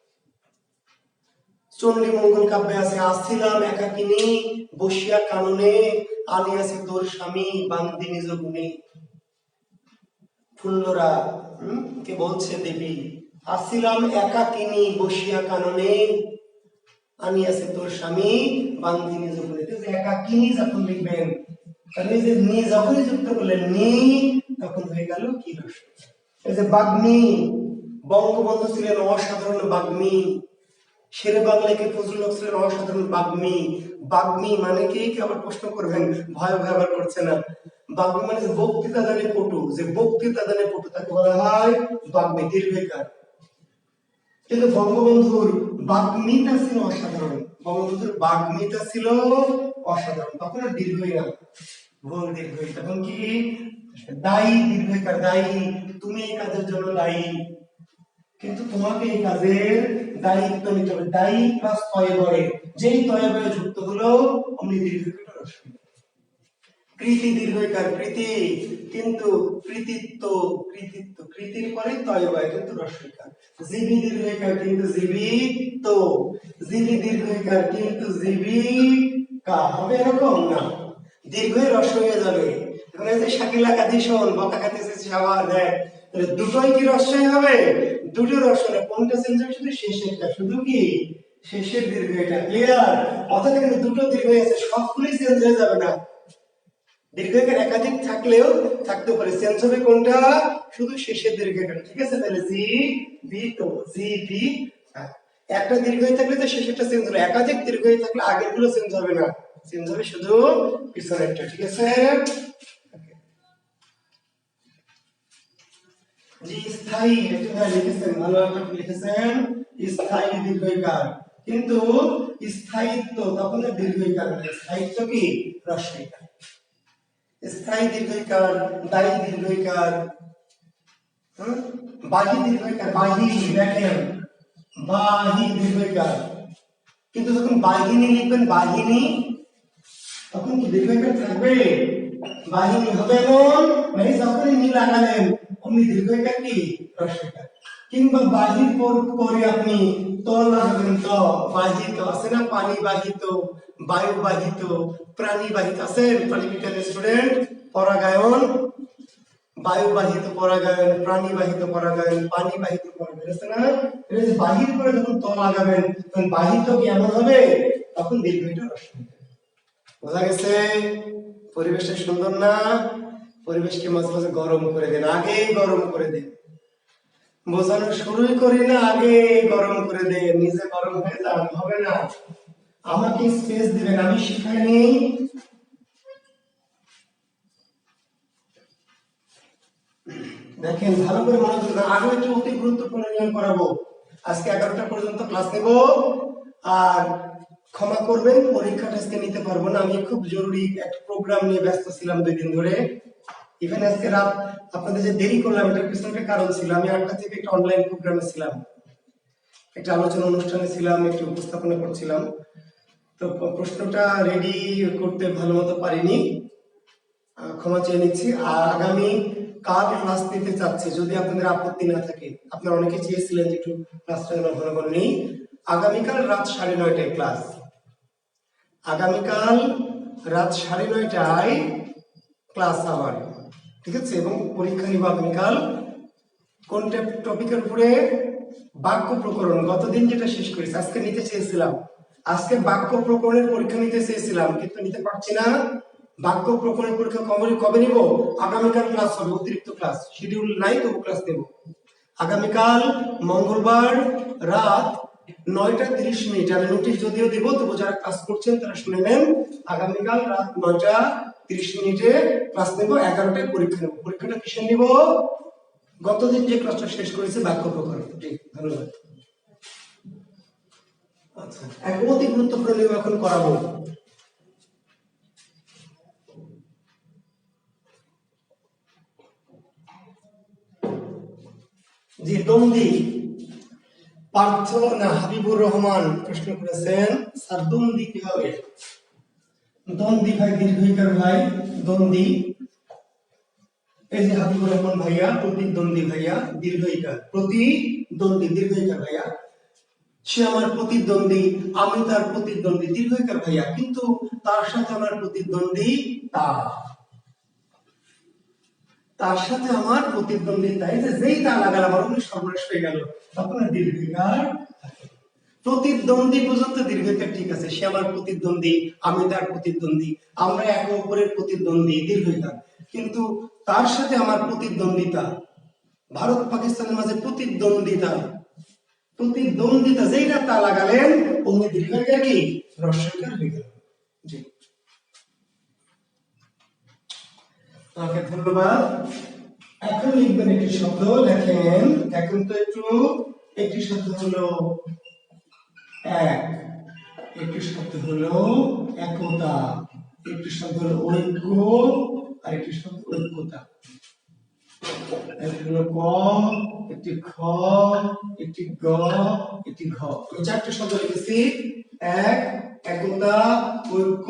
চণ্ডী মঙ্গল কাব্যে আছে, আসছিলাম একাকিনী বসিয়া কাননে, আনিয়াছি তোর স্বামী বান্দি নিজ গুণে। ফুল্লরা কে বলছে দেবী, আসছিলাম একাকিনী বসিয়া কাননে, আনিয়াছি তোর স্বামী বান্দি নিজ গুণে। একাকিনী যখন লিখবেন, তাহলে যে নি যখনই যুক্ত করলেন নি, তখন হয়ে গেল কি হ্রস্ব। এই যে বাগ্মী, বঙ্গবন্ধু ছিলেন অসাধারণ বাগ্মী, শেরে বাংলায় কে ফজলুল হক ছিলেন অসাধারণ বাগ্মী। বাগ্মী মানে কি, আবার প্রশ্ন করবেন, ভয় ভয় আবার করছে না, বাগ্মী মানে বক্তৃতা দানে পটু, যে বক্তৃতা দানে পটু তাকে বলা হয় বাগ্মী, দীর্ঘইকার। কিন্তু বঙ্গবন্ধুর বাগ্মীটা ছিল অসাধারণ, বঙ্গবন্ধুর বাগ্মীটা ছিল অসাধারণ, তখন আর দীর্ঘই না, ভুল দীর্ঘই, তখন কি দায়ী দীর্ঘইকার, দায়ী, তুমি এই কাজের জন্য দায়ী, কিন্তু তোমাকে এই কাজের দায়িত্ব নিতে হবে। দায়ী প্লাস তয়ে বয়ে, যেই তয়ে বয়ে যুক্ত হলো অমনি দীর্ঘিকার রস্বই। কৃতি দীর্ঘইকার কৃতি, কিন্তু কৃতিত্ব, কৃতিত্ব কৃতির পরে তয় বয় কিন্তু রস্বইকার। জীবী দীর্ঘইকার কিন্তু জীবিত, জীবী দীর্ঘইকার কিন্তু জীবিকা। হবে এরকম না, দীর্ঘই রস্ব হয়ে যাবে। এখন এই যে শাকিলা কাদিশন বকা খাইতেছে সাবার দেখ, তাহলে দুটোই কি রস্বই হবে? দুটো রস্বই না, কোনটা চেঞ্জ হবে? শুধু শেষেরটা, শুধু কি শেষের দীর্ঘ। এটা ক্লিয়ার? অর্থাৎ এখানে দুটো দীর্ঘ আছে, সবগুলোই চেঞ্জ হয়ে যাবে না। দীর্ঘিকার একাধিক থাকলেও থাকতে পারে, চেঞ্জ হবে কোনটা? শুধু শেষের দীর্ঘিকার। ঠিক আছে? তাহলে জি বি তো জি বি, একটা দীর্ঘই থাকলে তো শেষেরটা চেঞ্জ হবে, একাধিক দীর্ঘই থাকলে আগের গুলো চেঞ্জ হবে না, চেঞ্জ হবে শুধু পিছনেরটা। ঠিক আছে? জি স্থায়ী, একজন ভাই লিখেছেন, ভালো একটা লিখেছেন, স্থায়ী দীর্ঘইকার, কিন্তু স্থায়িত্ব তখন দীর্ঘইকার না, স্থায়িত্ব কি হ্রস্বইকার। স্থায়ী দীর্ঘইকার, দায়ী দীর্ঘইকার, বাহী দীর্ঘইকার, বাহী দেখেন বাহী দীর্ঘইকার, কিন্তু যখন বাহিনী লিখবেন বাহিনী, তখন কি দীর্ঘইকার থাকবে? বাহিনী হবে এমন মানে যখনই নি লাগালেন অমনি দীর্ঘইকার কি হ্রস্বইকার। কিংবা বাহির পরে আপনি ত লাগাবেন, ত বাহিত আছে না, পানি বাহিত, বায়ু বাহিত, প্রাণী বাহিত আছে, প্রাণী বিজ্ঞানের স্টুডেন্ট, পরাগায়ন, বায়ু বাহিত পরাগায়ন, প্রাণী বাহিত পরাগায়ন, পানি বাহিত পরাগায়ন আছে না? এটা যে বাহির করে যখন ত লাগাবেন তখন বাহিত কি এমন হবে, তখন দীর্ঘইটা হ্রস্বইকার। বোঝা গেছে? পরিবেশটা সুন্দর না? পরিবেশকে মাঝে মাঝে গরম করে দেন, আগেই গরম করে দেন। বোঝানো শুরুই করি না, আগে গরম করে দেন, নিজে গরম হয়ে যান, হবে না। আমাকে স্পেস দিবেন, আমি শিখাইনি। দেখেন ভালো করে মনোযোগ দেন, আরো একটু অতি গুরুত্বপূর্ণ নিয়ম করাবো। আজকে 11টা পর্যন্ত ক্লাস নেব, আর ক্ষমা করবেন পরীক্ষাটা আজকে নিতে পারবো না, আমি খুব জরুরি একটা প্রোগ্রাম নিয়ে ব্যস্ত ছিলাম 2 দিন ধরে। ইভেন আজকে রাত আপনাদের যে দেরি করলাম এটার পিছনে একটা কারণ ছিল, আমি 8টা থেকে একটা অনলাইন প্রোগ্রামে ছিলাম, একটা আলোচনা অনুষ্ঠানে ছিলাম, একটু উপস্থাপনা করছিলাম, তো প্রশ্নটা রেডি করতে ভালো মতো পারিনি, ক্ষমা চেয়ে নিচ্ছি। আর আগামী কাল ক্লাস নিতে চাচ্ছি, যদি আপনাদের আপত্তি না থাকে। আপনারা অনেকে চেয়েছিলেন যে একটু ক্লাসটা যেন ঘন ঘন নেই। আগামীকাল রাত 9:30টায় ক্লাস, আগামীকাল রাত 9:30টায় ক্লাস আমার, ঠিক আছে? এবং পরীক্ষা নিব আগামীকাল কোন টপিকের উপরে? বাক্য প্রকরণ। গতদিন যেটা শেষ করেছি, আজকে নিতে চেয়েছিলাম, আজকে বাক্য প্রকরণের পরীক্ষা নিতে চেয়েছিলাম কিন্তু নিতে পারছি না। বাক্য প্রকরণের পরীক্ষা কবে নিব? আগামীকাল ক্লাস হবে, অতিরিক্ত ক্লাস, শিডিউল নাই তবু ক্লাস নেব। আগামীকাল মঙ্গলবার রাত 9:30, আমি নোটিশ যদিও দেবো, তবু যারা ক্লাস করছেন তারা শুনে নেন। আগামীকাল রাত 9:30 ক্লাস নেব, 11টায় পরীক্ষা নেব। পরীক্ষাটা কিসে নিব? গতদিন যে ক্লাসটা শেষ করেছে বাক্য প্রকরণ। ঠিক, ধন্যবাদ। আচ্ছা, এক অতি গুরুত্বপূর্ণ নিয়ম এখন করাবো। জি, দ্বন্দ্বী পার্থ না হাবিবুর রহমান প্রশ্ন করেছেন, স্যার দ্বন্দ্বী কি হবে? দ্বন্দ্বী ভাই দীর্ঘইকার ভাই, দ্বন্দ্বী। এই যে হাবিবুর রহমান ভাইয়া, প্রতিদ্বন্দ্বী ভাইয়া, দীর্ঘইকার, প্রতিদ্বন্দ্বী দীর্ঘইকার ভাইয়া, সে আমার প্রতিদ্বন্দ্বী, আমি তার প্রতিদ্বন্দ্বী, দীর্ঘইকার ভাইয়া, কিন্তু তার সাথে আমার প্রতিদ্বন্দ্বী তার সাথে আমার প্রতিদ্বন্দ্বিতা, এই যে যেই তা লাগাল আমার অমনি সর্বনাশ হয়ে গেল, তখন দীর্ঘইকার। প্রতিদ্বন্দ্বী পর্যন্ত দীর্ঘইকার ঠিক আছে, সে আমার প্রতিদ্বন্দ্বী, আমি তার প্রতিদ্বন্দ্বী, আমরা একে অপরের প্রতিদ্বন্দ্বী, দীর্ঘইকার। কিন্তু তার সাথে আমার প্রতিদ্বন্দ্বিতা, ভারত পাকিস্তানের মাঝে প্রতিদ্বন্দ্বিতা, প্রতিদ্বন্দ্বিতা যেইটা তা লাগালেন অমনি দীর্ঘইকার কি হ্রস্বইকার হয়ে গেল। জি, ওকে, ধন্যবাদ। এখন লিখবেন একটি শব্দ, লেখেন, এখন তো একটি শব্দ হলো এক, একটি শব্দ হলো একতা, একটি শব্দ হলো ঐক্য, আর একটি শব্দ ঐক্যতা। একটি হলো ক, একটি খ, একটি গ, একটি ঘ। আমি চারটি শব্দ লিখেছি। এক, একতা, ঐক্য,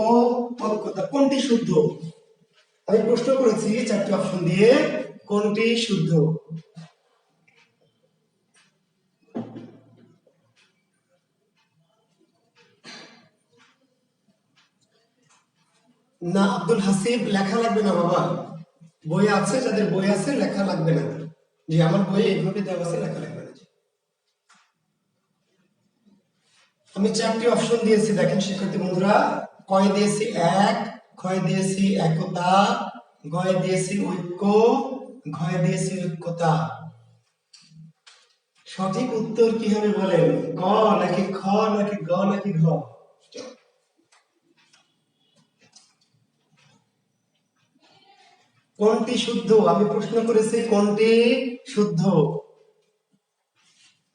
ঐক্যতা। কোনটি শুদ্ধ? আমি প্রশ্ন করেছি চারটি অপশন দিয়ে, কোনটি শুদ্ধ? না আব্দুল হাসিব, লেখা লাগবে না বাবা। বই আছে, যাদের বই আছে লেখা লাগবে না। যে আমার বইয়ে এইভাবে দেওয়া আছে, লেখা লাগবে না। আমি চারটি অপশন দিয়েছি, দেখেন শিক্ষার্থী বন্ধুরা। কয় দিয়েছি এক, ক্ষয় দিয়েছি একতা, গয় দিয়েছি ঐক্য, ঘয় দিয়েছি ঐক্যতা। সঠিক উত্তর কি হবে বলেন? ক নাকি খ নাকি গ নাকি ঘ? কোনটি শুদ্ধ? আমি প্রশ্ন করেছি কোনটি শুদ্ধ।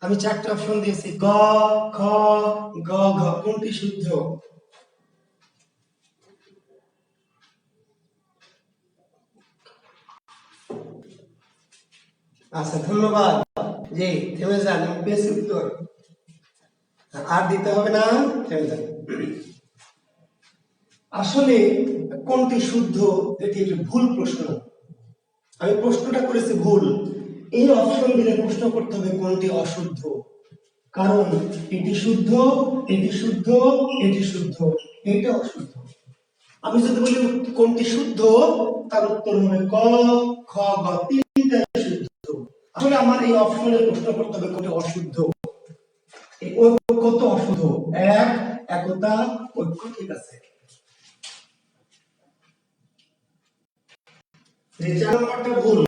আমি চারটি অপশন দিয়েছি, ক, খ, গ, ঘ। কোনটি শুদ্ধ? আচ্ছা ধন্যবাদ। জি থেমে যান, আমি পেয়েছি উত্তর। আর দিতে হবে না, থেমে যান। আসলে কোনটি শুদ্ধ, এটি একটি ভুল প্রশ্ন। আমি প্রশ্নটা করেছি ভুল। এই অপশন দিলে প্রশ্ন করতে হবে কোনটি অশুদ্ধ, কারণ এটি শুদ্ধ, এটি শুদ্ধ, এটি শুদ্ধ, এটা অশুদ্ধ। আমি যদি বলি কোনটি শুদ্ধ, তার উত্তর হবে ক, খ, গ, তিনটাই শুদ্ধ। আসলে আমার এই অপশনে প্রশ্ন করতে হবে কোনটি অশুদ্ধ। এই ঐক্য তো অশুদ্ধ। এক, একতা, ঐক্য ঠিক আছে। যে 4 নম্বরটা ভুল।